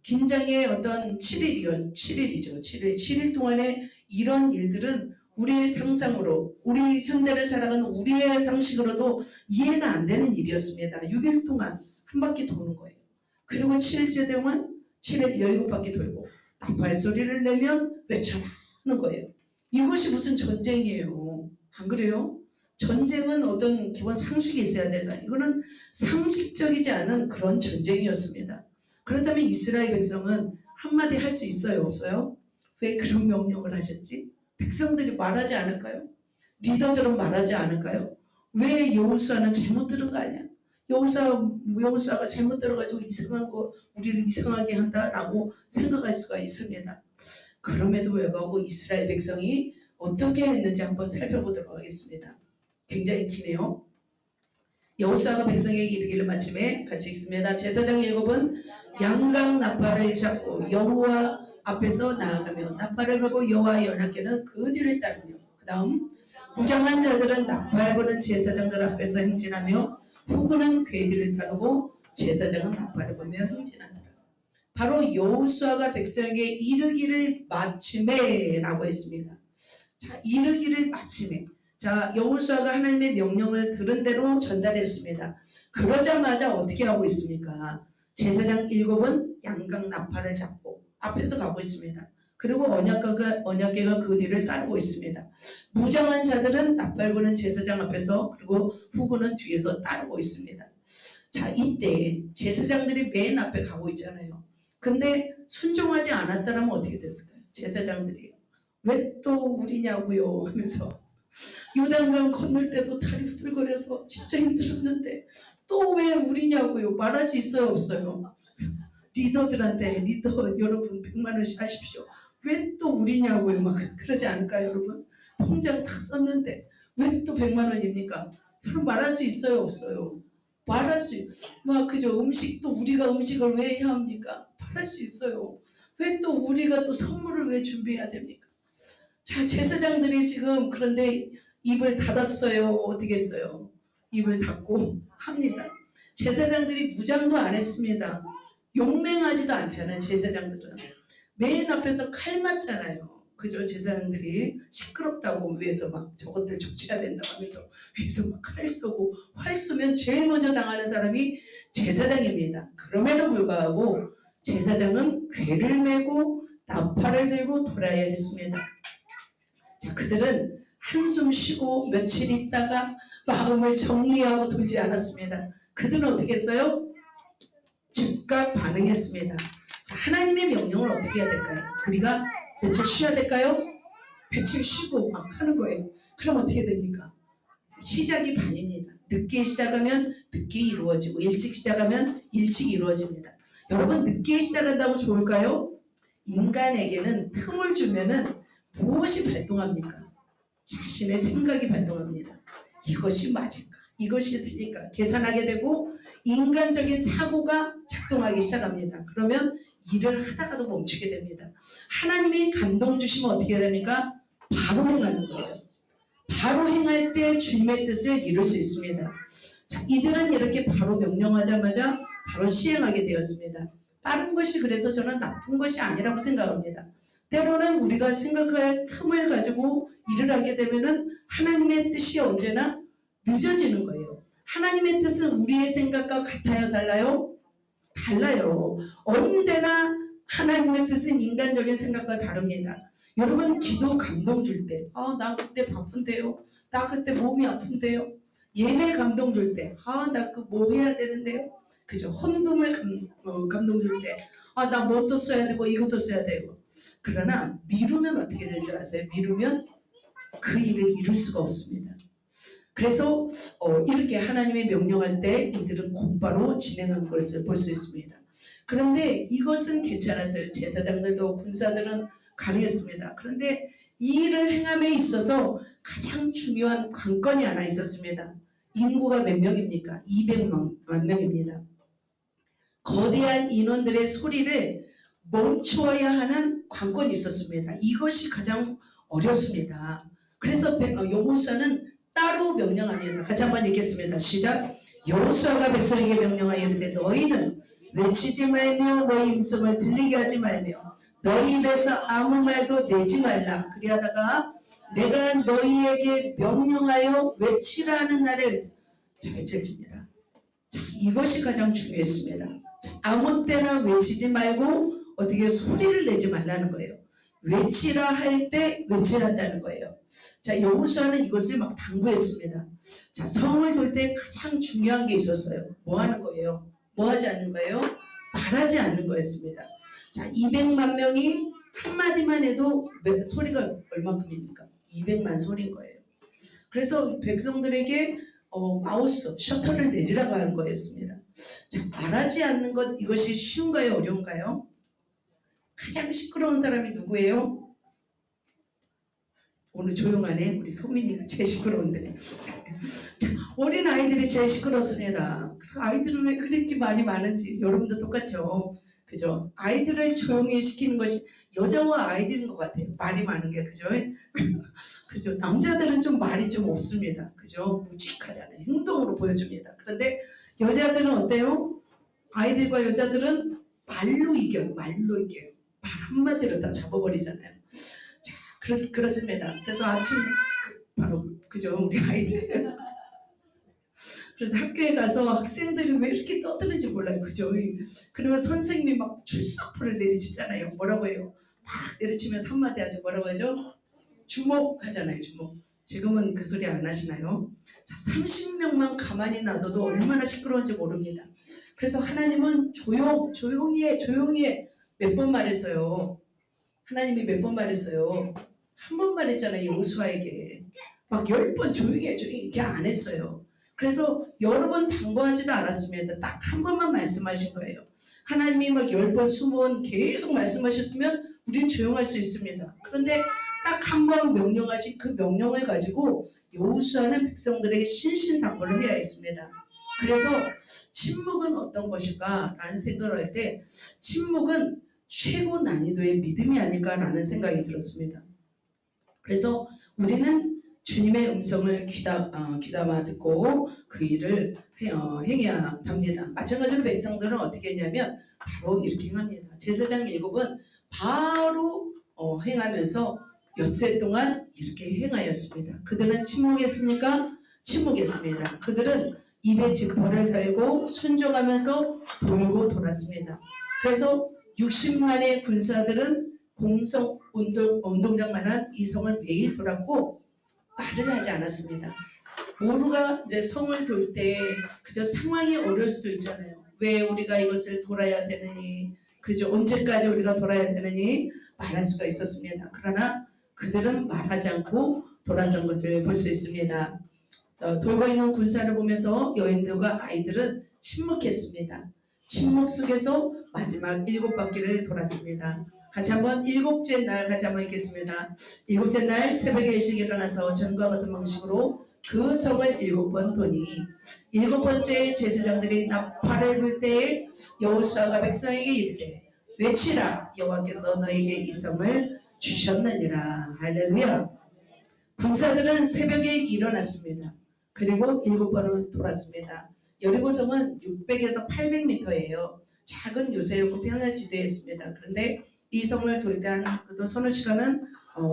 긴장의 어떤 7일이죠. 7일 동안에 이런 일들은 우리의 상상으로, 우리 현대를 살아가는 우리의 상식으로도 이해가 안 되는 일이었습니다. 6일 동안 한 바퀴 도는 거예요. 그리고 7일째 동안 7일 7바퀴 돌고 나팔 소리를 내면 외쳐라 하는 거예요. 이것이 무슨 전쟁이에요. 안 그래요? 전쟁은 어떤 기본 상식이 있어야 되잖아요. 이거는 상식적이지 않은 그런 전쟁이었습니다. 그렇다면 이스라엘 백성은 한마디 할 수 있어요, 없어요? 왜 그런 명령을 하셨지? 백성들이 말하지 않을까요? 리더들은 말하지 않을까요? 왜 여호수아는 잘못 들은 거 아니야? 여호수아가 잘못 들어가지고 이상한 거 우리를 이상하게 한다라고 생각할 수가 있습니다. 그럼에도 불구하고 이스라엘 백성이 어떻게 했는지 한번 살펴보도록 하겠습니다. 굉장히 기네요. 여호수아가 백성에게 이르기를 마침에 같이 읽습니다. 제사장 7은 양각 나팔을 잡고 여호와 앞에서 나아가며 나팔을 걸고 여호와 연합궤는 그 뒤를 따르며 그 다음 무장한 자들은 나팔 부는 제사장들 앞에서 행진하며 후군은 궤 뒤를 따르고 제사장은 나팔을 불며 행진하더라. 바로 여호수아가 백성에게 이르기를 마침에 라고 했습니다. 자, 이르기를 마침에. 자, 여호수아가 하나님의 명령을 들은 대로 전달했습니다. 그러자마자 어떻게 하고 있습니까? 제사장 7은 양각 나팔을 잡고 앞에서 가고 있습니다. 그리고 언약궤가 그 뒤를 따르고 있습니다. 무장한 자들은 나팔 부는 제사장 앞에서 그리고 후군은 뒤에서 따르고 있습니다. 자, 이때 제사장들이 맨 앞에 가고 있잖아요. 근데 순종하지 않았다면 어떻게 됐을까요? 제사장들이 왜 또 우리냐고요 하면서 요단강 건널 때도 다리 후들거려서 진짜 힘들었는데 또 왜 우리냐고요. 말할 수 있어요, 없어요? 리더들한테 리더 여러분 100만 원씩 하십시오. 왜 또 우리냐고요. 막 그러지 않을까요, 여러분? 통장 다 썼는데 왜 또 100만 원입니까? 여러분 말할 수 있어요, 없어요? 말할 수 막 그죠. 음식도 우리가 음식을 왜 해야 합니까? 말할 수 있어요. 왜 또 우리가 또 선물을 왜 준비해야 됩니까? 자, 제사장들이 지금 그런데 입을 닫았어요. 어떻게 했어요? 입을 닫고 합니다. 제사장들이 무장도 안 했습니다. 용맹하지도 않잖아요. 제사장들은 맨 앞에서 칼 맞잖아요. 그죠? 제사장들이 시끄럽다고 위에서 막 저것들 족치해야 된다고 하면서 위에서 막 칼 쏘고 활 쏘면 제일 먼저 당하는 사람이 제사장입니다. 그럼에도 불구하고 제사장은 궤를 메고 나팔을 들고 돌아야 했습니다. 자, 그들은 한숨 쉬고 며칠 있다가 마음을 정리하고 돌지 않았습니다. 그들은 어떻게 했어요? 즉각 반응했습니다. 자, 하나님의 명령을 어떻게 해야 될까요? 우리가 며칠 쉬어야 될까요? 며칠 쉬고 막 하는 거예요. 그럼 어떻게 됩니까? 시작이 반입니다. 늦게 시작하면 늦게 이루어지고 일찍 시작하면 일찍 이루어집니다. 여러분 늦게 시작한다고 좋을까요? 인간에게는 틈을 주면은 무엇이 발동합니까? 자신의 생각이 발동합니다. 이것이 맞을까? 이것이 틀릴까? 계산하게 되고 인간적인 사고가 작동하기 시작합니다. 그러면 일을 하다가도 멈추게 됩니다. 하나님이 감동 주시면 어떻게 됩니까? 바로 행하는 거예요. 바로 행할 때 주님의 뜻을 이룰 수 있습니다. 자, 이들은 이렇게 바로 명령하자마자 바로 시행하게 되었습니다. 빠른 것이 그래서 저는 나쁜 것이 아니라고 생각합니다. 때로는 우리가 생각할 틈을 가지고 일을 하게 되면은 하나님의 뜻이 언제나 늦어지는 거예요. 하나님의 뜻은 우리의 생각과 같아요, 달라요? 달라요. 언제나 하나님의 뜻은 인간적인 생각과 다릅니다. 여러분 기도 감동 줄 때, 나 그때 바쁜데요. 나 그때 몸이 아픈데요. 예배 감동 줄 때, 나 그 뭐 해야 되는데요. 그죠? 헌금을 감동 줄 때, 나 뭣도 써야 되고 이것도 써야 되고. 그러나 미루면 어떻게 될 줄 아세요? 미루면 그 일을 이룰 수가 없습니다. 그래서 이렇게 하나님의 명령할 때 이들은 곧바로 진행한 것을 볼 수 있습니다. 그런데 이것은 괜찮았어요. 제사장들도 군사들은 가리했습니다. 그런데 이 일을 행함에 있어서 가장 중요한 관건이 하나 있었습니다. 인구가 몇 명입니까? 200만 명입니다. 거대한 인원들의 소리를 멈추어야 하는 관건이 있었습니다. 이것이 가장 어렵습니다. 그래서 여호수아는 따로 명령합니다. 같이 한번 읽겠습니다. 시작. 여호수아가 백성에게 명령하여 이르되 너희는 외치지 말며 너희 음성을 들리게 하지 말며 너희 입에서 아무 말도 내지 말라. 그리하다가 내가 너희에게 명령하여 외치라는 날에 외쳐집니다. 자, 이것이 가장 중요했습니다. 자, 아무 때나 외치지 말고 어떻게 소리를 내지 말라는 거예요. 외치라 할 때 외쳐야 한다는 거예요. 자, 여호수아는 이것을 막 당부했습니다. 자, 성을 돌 때 가장 중요한 게 있었어요. 뭐 하는 거예요? 뭐 하지 않는 거예요? 말하지 않는 거였습니다. 자, 200만 명이 한마디만 해도 소리가 얼만큼입니까? 200만 소리인 거예요. 그래서 백성들에게 마우스, 셔터를 내리라고 하는 거였습니다. 자, 말하지 않는 것, 이것이 쉬운가요? 어려운가요? 가장 시끄러운 사람이 누구예요? 오늘 조용하네. 우리 소민이가 제일 시끄러운데. 자, 어린 아이들이 제일 시끄럽습니다. 아이들은 왜 그렇게 말이 많은지 여러분도 똑같죠. 그죠? 아이들을 조용히 시키는 것이 여자와 아이들인 것 같아요. 말이 많은 게 그죠? 그죠? 남자들은 좀 말이 좀 없습니다. 그죠? 무직하잖아요. 행동으로 보여줍니다. 그런데 여자들은 어때요? 아이들과 여자들은 말로 이겨요. 말로 이겨요. 말 한마디로 다 잡아버리잖아요. 자, 그렇습니다. 그래서 아침 바로 그죠? 우리 아이들. 그래서 학교에 가서 학생들이 왜 이렇게 떠드는지 몰라요. 그죠? 그러면 선생님이 막 출석부를 내리치잖아요. 뭐라고 해요? 막 내리치면서 한마디 하죠. 뭐라고 하죠? 주목 하잖아요. 주목. 지금은 그 소리 안 하시나요? 자, 30명만 가만히 놔둬도 얼마나 시끄러운지 모릅니다. 그래서 하나님은 조용히 해. 몇 번 말했어요. 하나님이 몇 번 말했어요. 한 번 말했잖아요. 여호수아에게. 막 10번 조용히 해. 이렇게 안 했어요. 그래서 여러 번 당부하지도 않았습니다. 딱 한 번만 말씀하신 거예요. 하나님이 막 10번, 20번 계속 말씀하셨으면 우리는 조용할 수 있습니다. 그런데 딱 한 번 명령하신 그 명령을 가지고 여호수아는 백성들에게 신신당부를 해야 했습니다. 그래서 침묵은 어떤 것일까? 라는 생각을 할 때 침묵은 최고 난이도의 믿음이 아닐까라는 생각이 들었습니다. 그래서 우리는 주님의 음성을 귀담아 듣고 그 일을 행해야 합니다. 마찬가지로 백성들은 어떻게 했냐면 바로 이렇게 행합니다. 제사장 7은 바로 행하면서 엿새 동안 이렇게 행하였습니다. 그들은 침묵했습니까? 침묵했습니다. 그들은 입에 지퍼를 달고 순종하면서 돌고 돌았습니다. 그래서 60만의 군사들은 공성 운동장만한 이 성을 매일 돌았고 말을 하지 않았습니다. 모두가 이제 성을 돌 때 그저 상황이 어려울 수도 있잖아요. 왜 우리가 이것을 돌아야 되느니, 그저 언제까지 우리가 돌아야 되느니 말할 수가 있었습니다. 그러나 그들은 말하지 않고 돌았던 것을 볼 수 있습니다. 돌고 있는 군사를 보면서 여인들과 아이들은 침묵했습니다. 침묵 속에서 마지막 7바퀴를 돌았습니다. 같이 한번 7째 날 같이 한번 읽겠습니다. 7째 날 새벽에 일찍 일어나서 전과 같은 방식으로 그 성을 7번 도니 7번째 제사장들이 나팔을 불 때에 여호수아가 백성에게 이르되 외치라 여호와께서 너에게 이 성을 주셨느니라. 할렐루야. 군사들은 새벽에 일어났습니다. 그리고 7번을 돌았습니다. 여리고성은 600에서 800m예요. 작은 요새였고 평야지대에 있습니다. 그런데 이 성을 돌 때 한 서너 시간은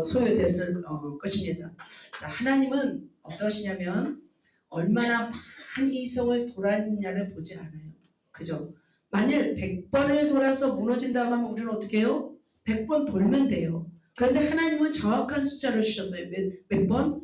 소요됐을 것입니다. 자, 하나님은 어떠시냐면 얼마나 많이 이 성을 돌았냐를 보지 않아요. 그죠? 만일 100번을 돌아서 무너진다고 하면 우리는 어떻게 해요? 100번 돌면 돼요. 그런데 하나님은 정확한 숫자를 주셨어요. 몇 번?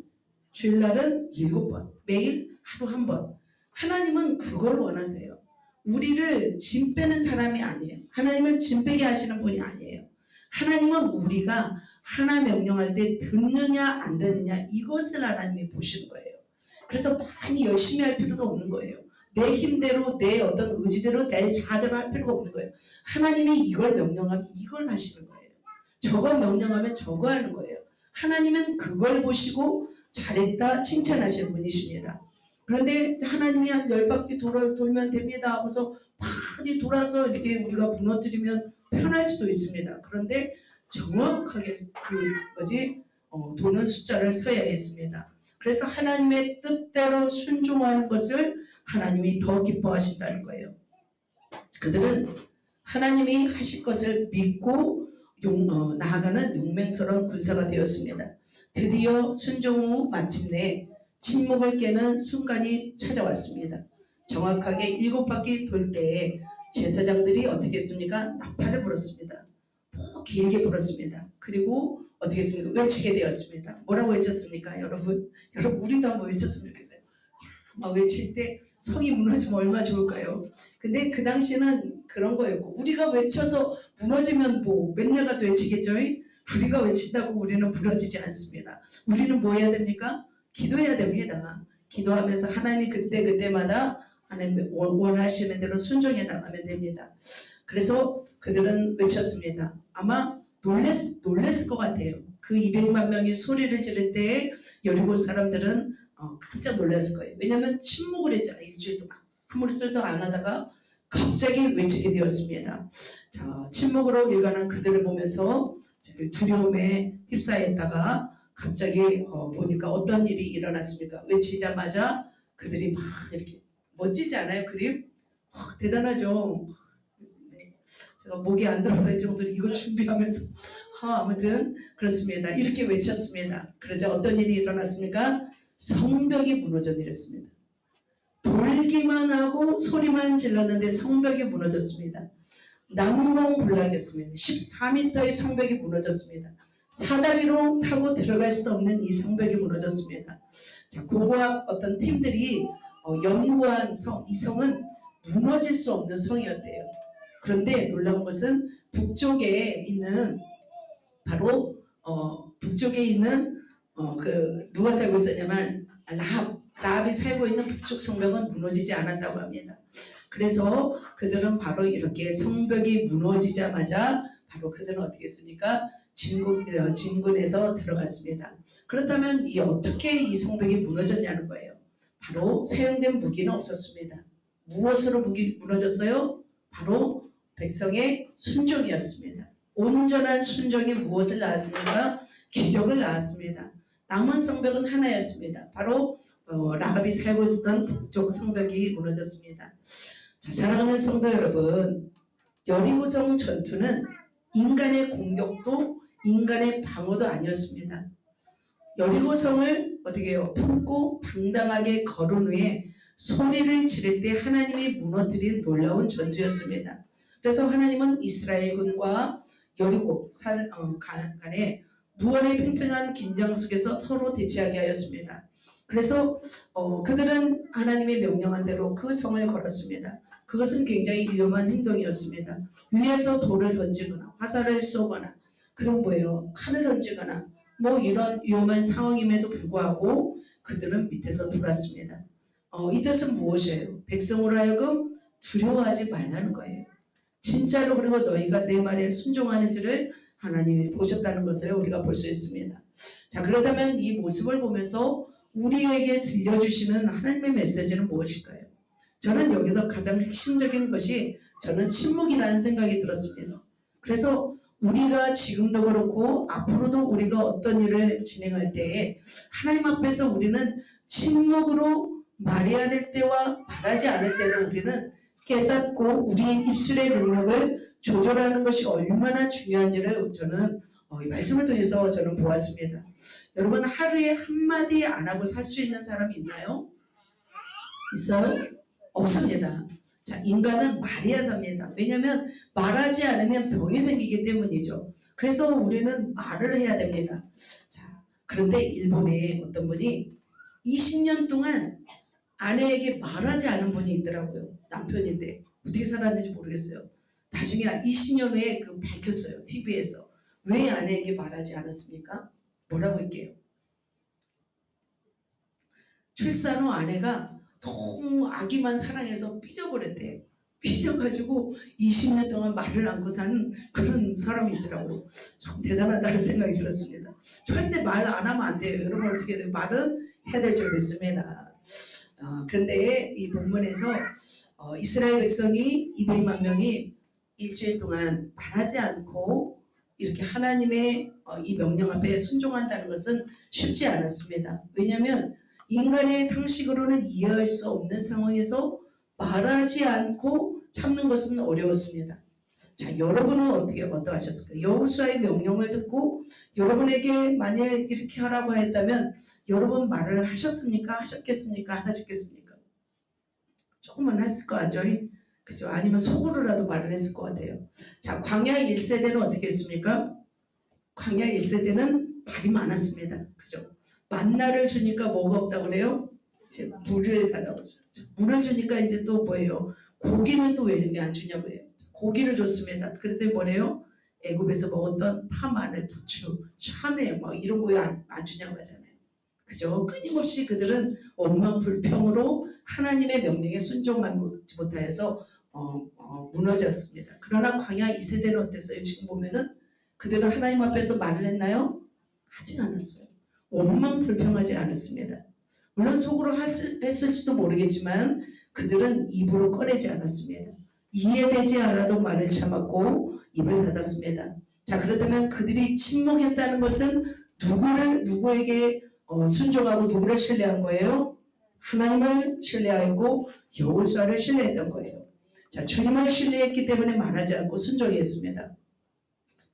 주일날은 7번. 매일 하루 한 번. 하나님은 그걸 원하세요. 우리를 짐 빼는 사람이 아니에요. 하나님은 짐 빼게 하시는 분이 아니에요. 하나님은 우리가 하나 명령할 때 듣느냐 안 듣느냐 이것을 하나님이 보시는 거예요. 그래서 많이 열심히 할 필요도 없는 거예요. 내 힘대로 내 어떤 의지대로 내 자아대로 할 필요가 없는 거예요. 하나님이 이걸 명령하면 이걸 하시는 거예요. 저거 명령하면 저거 하는 거예요. 하나님은 그걸 보시고 잘했다 칭찬하시는 분이십니다. 그런데 하나님이 한 10바퀴 돌면 됩니다 하고서 많이 돌아서 이렇게 우리가 무너뜨리면 편할 수도 있습니다. 그런데 정확하게 도는 숫자를 서야 했습니다. 그래서 하나님의 뜻대로 순종하는 것을 하나님이 더 기뻐하신다는 거예요. 그들은 하나님이 하실 것을 믿고 나아가는 용맹스러운 군사가 되었습니다. 드디어 순종 후 마침내 침묵을 깨는 순간이 찾아왔습니다. 정확하게 7바퀴 돌 때에 제사장들이 어떻게 했습니까? 나팔을 불었습니다. 길게 불었습니다. 그리고 어떻게 했습니까? 외치게 되었습니다. 뭐라고 외쳤습니까? 여러분 우리도 한번 외쳤으면 좋겠어요. 막 외칠 때 성이 무너지면 얼마나 좋을까요? 근데 그 당시는 그런 거였고 우리가 외쳐서 무너지면 뭐 맨날 가서 외치겠죠? 우리가 외친다고 우리는 무너지지 않습니다. 우리는 뭐 해야 됩니까? 기도해야 됩니다. 기도하면서 하나님이 그때마다 하나님 원하시는 대로 순종해 나가면 됩니다. 그래서 그들은 외쳤습니다. 아마 놀랬을 것 같아요. 그 200만 명이 소리를 지를 때에 여리고 사람들은 깜짝 놀랐을 거예요. 왜냐하면 침묵을 했잖아요. 일주일 동안 아무리 소리도 안 하다가 갑자기 외치게 되었습니다. 자, 침묵으로 일관한 그들을 보면서 두려움에 휩싸였다가 갑자기 보니까 어떤 일이 일어났습니까? 외치자마자 그들이 막 이렇게 멋지지 않아요? 그림? 대단하죠? 네. 제가 목이 안 들어갈 정도로 이거 준비하면서 아무튼 그렇습니다. 이렇게 외쳤습니다. 그러자 어떤 일이 일어났습니까? 성벽이 무너져 내렸습니다. 돌기만 하고 소리만 질렀는데 성벽이 무너졌습니다. 난공불락이었습니다. 14m의 성벽이 무너졌습니다. 사다리로 타고 들어갈 수 없는 이 성벽이 무너졌습니다. 자, 고고학 어떤 팀들이 연구한 이 성은 무너질 수 없는 성이었대요. 그런데 놀라운 것은 북쪽에 있는 북쪽에 있는 누가 살고 있었냐면 라합이 살고 있는 북쪽 성벽은 무너지지 않았다고 합니다. 그래서 그들은 바로 이렇게 성벽이 무너지자마자 바로 그들은 어떻게 했습니까? 진군에서 들어갔습니다. 그렇다면 어떻게 이 성벽이 무너졌냐는 거예요. 바로 사용된 무기는 없었습니다. 무엇으로 무너졌어요? 바로 백성의 순종이었습니다. 온전한 순종이 무엇을 낳았습니까? 기적을 낳았습니다. 남은 성벽은 하나였습니다. 바로 라합이 살고 있었던 북쪽 성벽이 무너졌습니다. 자, 사랑하는 성도 여러분, 여리고성 전투는 인간의 공격도 인간의 방어도 아니었습니다. 여리고성을 어떻게 해요? 품고 당당하게 걸은 후에 소리를 지를 때 하나님이 무너뜨린 놀라운 전투였습니다. 그래서 하나님은 이스라엘군과 여리고 간에 무언의 팽팽한 긴장 속에서 서로 대치하게 하였습니다. 그래서 그들은 하나님의 명령한 대로 그 성을 걸었습니다. 그것은 굉장히 위험한 행동이었습니다. 위에서 돌을 던지거나 화살을 쏘거나 그리고 뭐예요? 칼을 던지거나 뭐 이런 위험한 상황임에도 불구하고 그들은 밑에서 돌았습니다. 이 뜻은 무엇이에요? 백성으로 하여금 두려워하지 말라는 거예요. 진짜로 그리고 너희가 내 말에 순종하는지를 하나님이 보셨다는 것을 우리가 볼 수 있습니다. 자, 그렇다면 이 모습을 보면서 우리에게 들려주시는 하나님의 메시지는 무엇일까요? 저는 여기서 가장 핵심적인 것이 저는 침묵이라는 생각이 들었습니다. 그래서 우리가 지금도 그렇고 앞으로도 우리가 어떤 일을 진행할 때에 하나님 앞에서 우리는 침묵으로 말해야 될 때와 말하지 않을 때를 우리는 깨닫고 우리의 입술의 능력을 조절하는 것이 얼마나 중요한지를 저는 이 말씀을 통해서 저는 보았습니다. 여러분 하루에 한마디 안 하고 살 수 있는 사람이 있나요? 있어요? 없습니다. 자, 인간은 말해야 삽니다. 왜냐하면 말하지 않으면 병이 생기기 때문이죠. 그래서 우리는 말을 해야 됩니다. 자, 그런데 일본에 어떤 분이 20년 동안 아내에게 말하지 않은 분이 있더라고요. 남편인데 어떻게 살았는지 모르겠어요. 나중에 20년 후에 그 밝혔어요. TV에서. 왜 아내에게 말하지 않았습니까? 뭐라고 할게요? 출산 후 아내가 너무 아기만 사랑해서 삐져버렸대요. 삐져가지고 20년 동안 말을 않고 사는 그런 사람이 있더라고요. 참 대단하다는 생각이 들었습니다. 절대 말 안 하면 안 돼요. 여러분 어떻게 돼요? 말은 해야 될 줄 믿습니다. 그런데 이 본문에서 이스라엘 백성이 200만 명이 일주일 동안 말하지 않고 이렇게 하나님의 이 명령 앞에 순종한다는 것은 쉽지 않았습니다. 왜냐하면 인간의 상식으로는 이해할 수 없는 상황에서 말하지 않고 참는 것은 어려웠습니다. 자, 여러분은 어떠하셨을까요? 여호수아의 명령을 듣고 여러분에게 만약 이렇게 하라고 했다면 여러분 말을 하셨습니까? 하셨겠습니까? 안 하셨겠습니까? 조금은 했을 거 같죠? 그죠? 아니면 속으로라도 말을 했을 것 같아요. 자, 광야 1세대는 어떻게 했습니까? 광야 1세대는 말이 많았습니다. 그죠? 만나를 주니까 뭐가 없다고 그래요? 이제 물을 달라고 하죠. 물을 주니까 이제 또 뭐예요? 고기는 또 왜 안 주냐고 해요. 고기를 줬습니다. 그랬더니 뭐래요? 애굽에서 먹었던 파, 마늘, 부추, 참외 뭐 이런 거 왜 안 주냐고 하잖아요. 그죠? 끊임없이 그들은 원망불평으로 하나님의 명령에 순종하지 못하여서 무너졌습니다. 그러나 광야 2세대는 어땠어요? 지금 보면은 그들은 하나님 앞에서 말을 했나요? 하진 않았어요. 원망불평하지 않았습니다. 물론 속으로 했을지도 모르겠지만 그들은 입으로 꺼내지 않았습니다. 이해되지 않아도 말을 참았고 입을 닫았습니다. 자, 그렇다면 그들이 침묵했다는 것은 누구에게 순종하고 누구를 신뢰한 거예요? 하나님을 신뢰하고 여호수아를 신뢰했던 거예요. 자, 주님을 신뢰했기 때문에 말하지 않고 순종했습니다.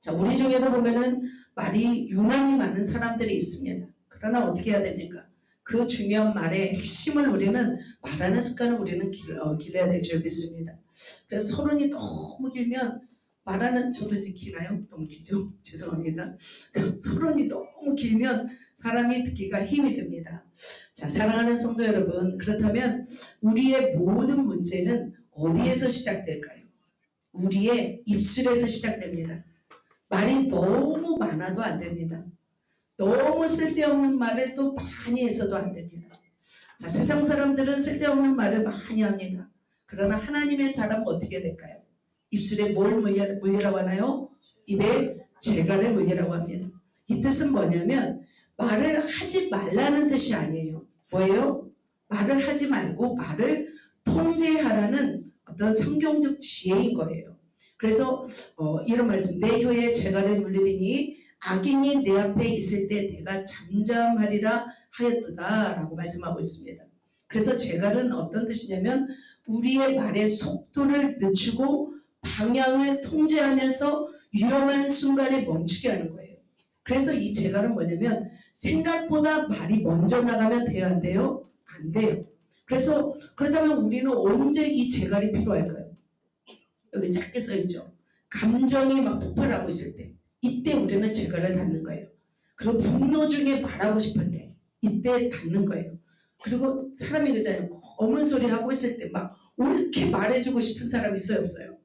자, 우리 중에도 보면은 말이 유난히 많은 사람들이 있습니다. 그러나 어떻게 해야 됩니까? 그 중요한 말의 핵심을 우리는 말하는 습관을 우리는 길러야 될 줄 믿습니다. 그래서 서론이 너무 길면 말하는 저도 이제 기나요? 너무 길죠? 죄송합니다. 서론이 너무 길면 사람이 듣기가 힘이 듭니다. 자, 사랑하는 성도 여러분, 그렇다면 우리의 모든 문제는 어디에서 시작될까요? 우리의 입술에서 시작됩니다. 말이 너무 많아도 안 됩니다. 너무 쓸데없는 말을 또 많이 해서도 안 됩니다. 자, 세상 사람들은 쓸데없는 말을 많이 합니다. 그러나 하나님의 사람은 어떻게 될까요? 입술에 뭘 물리라고 하나요? 입에 재갈을 물리라고 합니다. 이 뜻은 뭐냐면 말을 하지 말라는 뜻이 아니에요. 뭐예요? 말을 하지 말고 말을 통제하라는 어떤 성경적 지혜인 거예요. 그래서 이런 말씀, 내 혀에 재갈을 물리리니 악인이 내 앞에 있을 때 내가 잠잠하리라 하였도다 라고 말씀하고 있습니다. 그래서 재갈은 어떤 뜻이냐면 우리의 말의 속도를 늦추고 방향을 통제하면서 위험한 순간에 멈추게 하는 거예요. 그래서 이 재갈은 뭐냐면 생각보다 말이 먼저 나가면 돼요, 안 돼요? 안 돼요. 그래서 그렇다면 우리는 언제 이 재갈이 필요할까요? 여기 작게 써있죠. 감정이 막 폭발하고 있을 때 이때 우리는 재갈을 닫는 거예요. 그리고 분노 중에 말하고 싶을 때 이때 닫는 거예요. 그리고 사람이 그잖아요. 어문 소리 하고 있을 때 막 옳게 말해주고 싶은 사람 있어요, 없어요?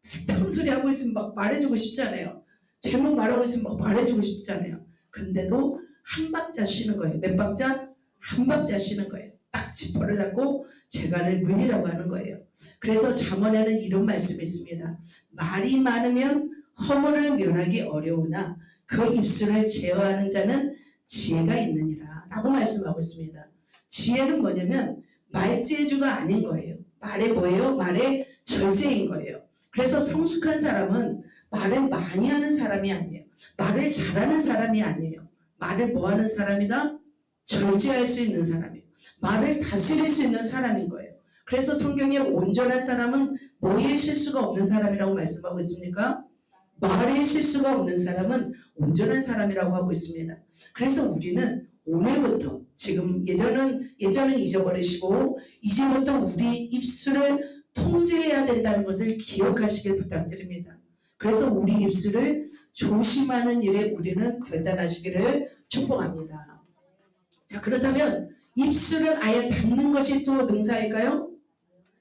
스턴 소리 하고 있으면 막 말해주고 싶잖아요. 잘못 말하고 있으면 막 말해주고 싶잖아요. 근데도 한 박자 쉬는 거예요. 몇 박자? 한 박자 쉬는 거예요. 딱 지퍼를 닫고 재갈을 물리라고 하는 거예요. 그래서 잠언에는 이런 말씀이 있습니다. 말이 많으면 허물을 면하기 어려우나 그 입술을 제어하는 자는 지혜가 있느니라 라고 말씀하고 있습니다. 지혜는 뭐냐면 말재주가 아닌 거예요. 말에 뭐예요? 말에 절제인 거예요. 그래서 성숙한 사람은 말을 많이 하는 사람이 아니에요. 말을 잘하는 사람이 아니에요. 말을 뭐 하는 사람이다? 절제할 수 있는 사람이에요. 말을 다스릴 수 있는 사람인 거예요. 그래서 성경에 온전한 사람은 뭐에 실수가 없는 사람이라고 말씀하고 있습니까? 말에 실수가 없는 사람은 온전한 사람이라고 하고 있습니다. 그래서 우리는 오늘부터 지금 예전은 잊어버리시고 이제부터 우리 입술을 통제해야 된다는 것을 기억하시길 부탁드립니다. 그래서 우리 입술을 조심하는 일에 우리는 결단하시기를 축복합니다. 자, 그렇다면 입술을 아예 닫는 것이 또 능사일까요?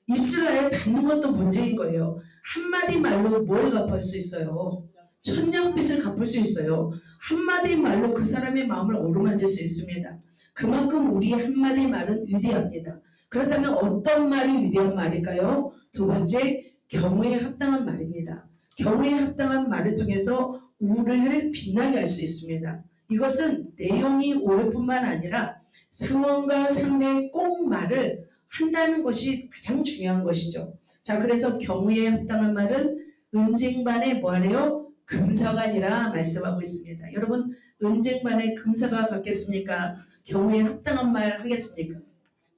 입술을 아예 닫는 것도 문제인 거예요. 한마디 말로 뭘 갚을 수 있어요? 천냥빚을 갚을 수 있어요. 한마디 말로 그 사람의 마음을 어루만질 수 있습니다. 그만큼 우리 한마디 말은 위대합니다. 그렇다면 어떤 말이 위대한 말일까요? 두 번째, 경우에 합당한 말입니다. 경우에 합당한 말을 통해서 우리를 빛나게 할 수 있습니다. 이것은 내용이 옳을 뿐만 아니라 상황과 상대의 꼭 말을 한다는 것이 가장 중요한 것이죠. 자, 그래서 경우에 합당한 말은 은쟁반에 뭐하래요? 금사가 아니라 말씀하고 있습니다. 여러분, 은쟁반에 금사가 같겠습니까? 경우에 합당한 말 하겠습니까?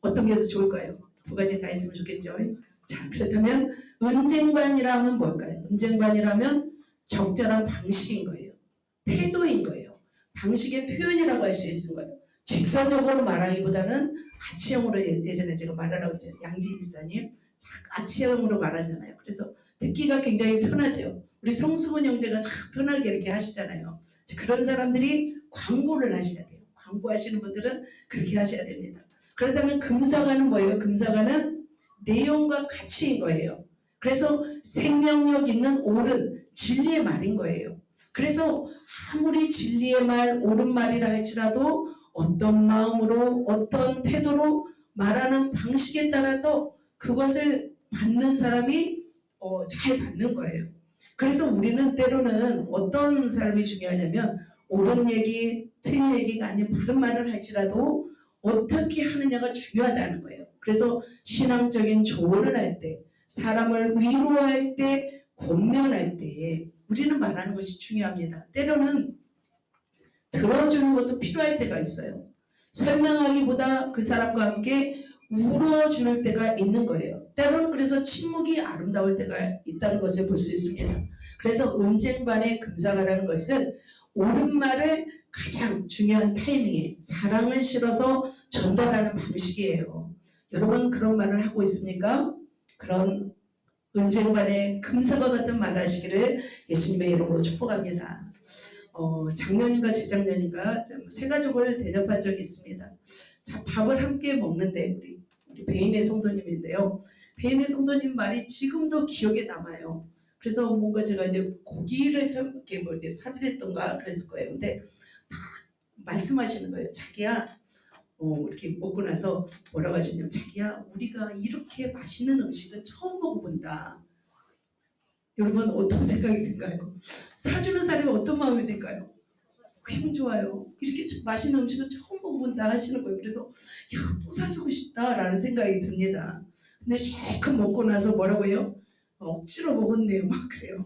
어떤 게 더 좋을까요? 두 가지 다 했으면 좋겠죠. 자, 그렇다면 은쟁반이라면 뭘까요? 은쟁반이라면 적절한 방식인 거예요. 태도인 거예요. 방식의 표현이라고 할 수 있는 거예요. 직선적으로 말하기보다는 아치형으로 예전에 제가 말하라고 했잖아요. 양지 기사님 아치형으로 말하잖아요. 그래서 듣기가 굉장히 편하죠. 우리 성수근 형제가 참 편하게 이렇게 하시잖아요. 그런 사람들이 광고를 하셔야 돼요. 광고하시는 분들은 그렇게 하셔야 됩니다. 그렇다면 금사가는 뭐예요? 금사가는 내용과 가치인 거예요. 그래서 생명력 있는 옳은 진리의 말인 거예요. 그래서 아무리 진리의 말, 옳은 말이라 할지라도 어떤 마음으로, 어떤 태도로 말하는 방식에 따라서 그것을 받는 사람이 잘 받는 거예요. 그래서 우리는 때로는 어떤 사람이 중요하냐면 옳은 얘기, 틀린 얘기가 아닌 바른 말을 할지라도 어떻게 하느냐가 중요하다는 거예요. 그래서 신앙적인 조언을 할 때, 사람을 위로할 때, 권면할 때 우리는 말하는 것이 중요합니다. 때로는 들어주는 것도 필요할 때가 있어요. 설명하기보다 그 사람과 함께 울어줄 때가 있는 거예요. 때로는 그래서 침묵이 아름다울 때가 있다는 것을 볼 수 있습니다. 그래서 은쟁반의 금사가라는 것은 옳은 말을 가장 중요한 타이밍에 사랑을 실어서 전달하는 방식이에요. 여러분 그런 말을 하고 있습니까? 그런 은쟁반의 금사가 같은 말 하시기를 예수님의 이름으로 축복합니다. 작년인가 재작년인가 세 가족을 대접한 적이 있습니다. 자, 밥을 함께 먹는데 우리 배인의 성도님인데요. 배인의 성도님 말이 지금도 기억에 남아요. 그래서 뭔가 제가 이제 고기를 이렇게 뭐 이렇게 사드렸던가 그랬을 거예요. 근데 막 말씀하시는 거예요. 자기야, 이렇게 먹고 나서 뭐라고 하시냐면, 자기야, 우리가 이렇게 맛있는 음식은 처음 먹어본다. 여러분 어떤 생각이 든가요? 사주는 사람이 어떤 마음이 들까요? 기분 좋아요. 이렇게 맛있는 음식은 처음 먹어본다 하시는 거예요. 그래서 야, 또 사주고 싶다라는 생각이 듭니다. 근데 실컷 먹고 나서 뭐라고 해요? 억지로 먹었네요. 막 그래요.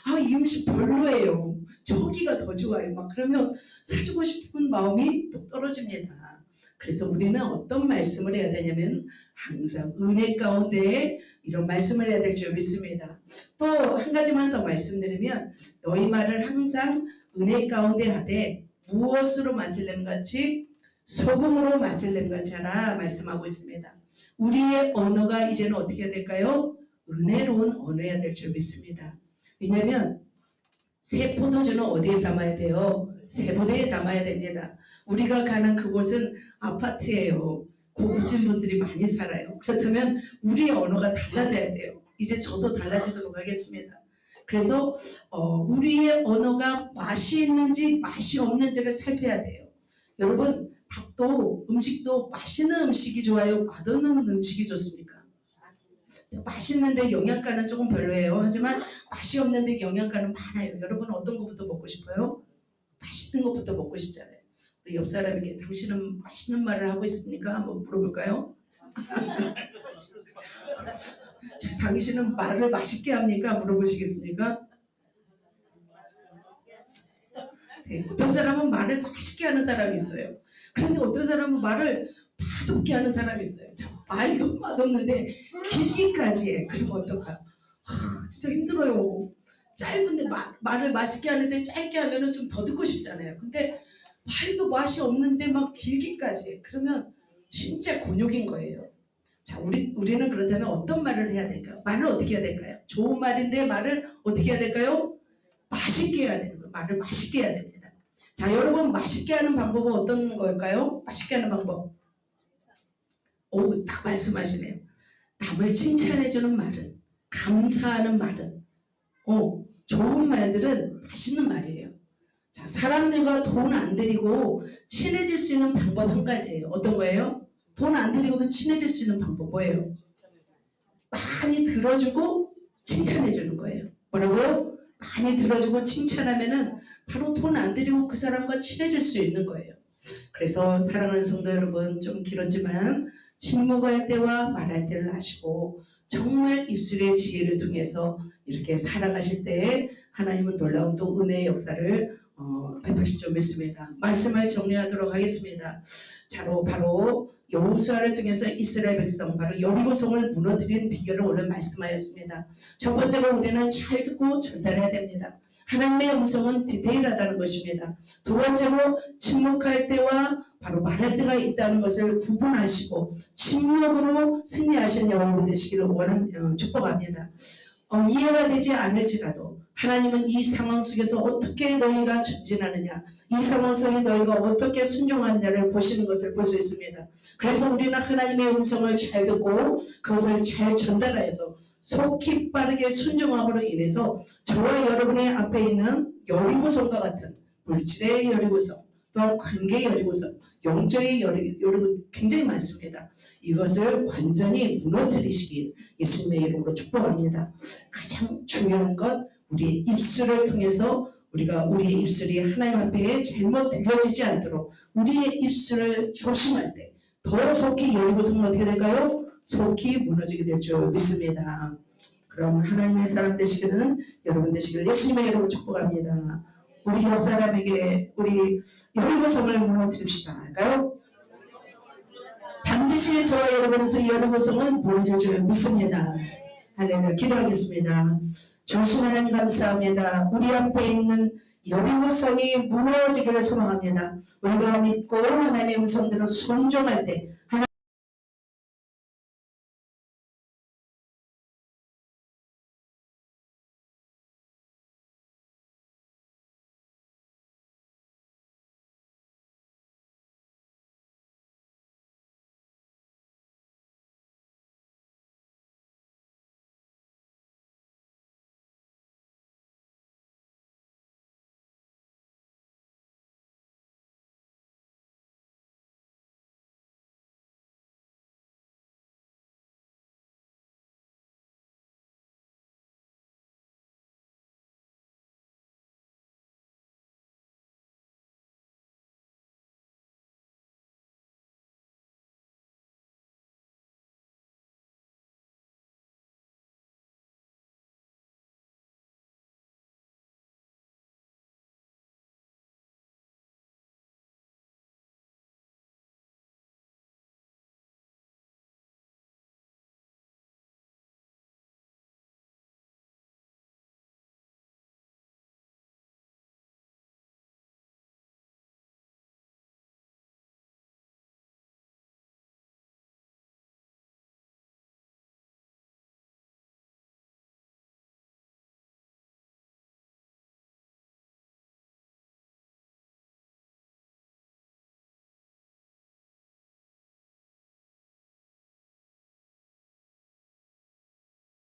아, 이 음식 별로예요. 저기가 더 좋아요. 막 그러면 사주고 싶은 마음이 뚝 떨어집니다. 그래서 우리는 어떤 말씀을 해야 되냐면 항상 은혜 가운데 이런 말씀을 해야 될 줄 믿습니다. 또 한 가지만 더 말씀드리면 너희 말을 항상 은혜 가운데 하되 무엇으로 맛을 냄같이 소금으로 맛을 냄같이 하라 말씀하고 있습니다. 우리의 언어가 이제는 어떻게 해야 될까요? 은혜로운 언어여야 될 줄 믿습니다. 왜냐하면 새 포도주는 어디에 담아야 돼요? 새 부대에 담아야 됩니다. 우리가 가는 그곳은 아파트예요. 고급진 분들이 많이 살아요. 그렇다면 우리의 언어가 달라져야 돼요. 이제 저도 달라지도록 하겠습니다. 그래서 우리의 언어가 맛이 있는지 맛이 없는지를 살펴야 돼요. 여러분 밥도 음식도 맛있는 음식이 좋아요? 맛없는 음식이 좋습니까? 맛있는데 영양가는 조금 별로예요. 하지만 맛이 없는데 영양가는 많아요. 여러분 어떤 것부터 먹고 싶어요? 맛있는 것부터 먹고 싶잖아요. 우리 옆 사람에게 당신은 맛있는 말을 하고 있습니까? 한번 물어볼까요? 자, 당신은 말을 맛있게 합니까? 물어보시겠습니까? 네, 어떤 사람은 말을 맛있게 하는 사람이 있어요. 그런데 어떤 사람은 말을 맛없게 하는 사람이 있어요. 자, 말도 맛없는데 길기까지 해. 그러면 어떡해요? 진짜 힘들어요. 짧은데 말을 맛있게 하는데 짧게 하면 좀 더 듣고 싶잖아요. 근데 말도 맛이 없는데 막 길기까지 해. 그러면 진짜 곤욕인 거예요. 자, 우리는 그렇다면 어떤 말을 해야 될까요? 말을 어떻게 해야 될까요? 좋은 말인데 말을 어떻게 해야 될까요? 맛있게 해야 되는 거예요. 말을 맛있게 해야 됩니다. 자, 여러분 맛있게 하는 방법은 어떤 걸까요? 맛있게 하는 방법. 오, 딱 말씀하시네요. 남을 칭찬해주는 말은, 감사하는 말은, 좋은 말들은 맛있는 말이에요. 자, 사람들과 돈 안 들이고 친해질 수 있는 방법 한 가지예요. 어떤 거예요? 돈 안 들이고도 친해질 수 있는 방법 뭐예요? 많이 들어주고 칭찬해주는 거예요. 뭐라고요? 많이 들어주고 칭찬하면은 바로 돈 안 들이고 그 사람과 친해질 수 있는 거예요. 그래서 사랑하는 성도 여러분, 좀 길었지만 침묵할 때와 말할 때를 아시고 정말 입술의 지혜를 통해서 이렇게 살아가실 때 하나님은 놀라운 또 은혜의 역사를 베푸실 줄 믿습니다. 말씀을 정리하도록 하겠습니다. 바로 여호수아를 통해서 이스라엘 백성 바로 여리고성을 무너뜨린 비결을 오늘 말씀하였습니다. 첫 번째로 우리는 잘 듣고 전달해야 됩니다. 하나님의 음성은 디테일하다는 것입니다. 두 번째로 침묵할 때와 바로 말할 때가 있다는 것을 구분하시고 침묵으로 승리하시는 여러분 되시기를 축복합니다. 이해가 되지 않을지라도 하나님은 이 상황 속에서 어떻게 너희가 전진하느냐, 이 상황 속에 너희가 어떻게 순종하느냐를 보시는 것을 볼 수 있습니다. 그래서 우리는 하나님의 음성을 잘 듣고 그것을 잘 전달하여서 속히 빠르게 순종함으로 인해서 저와 여러분의 앞에 있는 여리고성과 같은 물질의 여리고성, 또한 관계의 여리고성, 영적의 여리고성 굉장히 많습니다. 이것을 완전히 무너뜨리시길 예수님의 이름으로 축복합니다. 가장 중요한 것, 우리의 입술을 통해서 우리의 입술이 하나님 앞에 잘못 들려지지 않도록 우리의 입술을 조심할 때 더 속히 여리고성은 어떻게 될까요? 속히 무너지게 될 줄 믿습니다. 그럼 하나님의 사람 되시기는 여러분 되시길 예수님의 이름으로 축복합니다. 우리 옆 사람에게 우리 여리고성을 무너뜨립시다. 할까요? 반드시 저와 여러분에서 여리고성은 무너질 줄 믿습니다. 할렐루야. 기도하겠습니다. 좋으신 하나님 감사합니다. 우리 앞에 있는 여리고성이 무너지기를 소망합니다. 우리가 믿고 하나님의 음성대로 순종할 때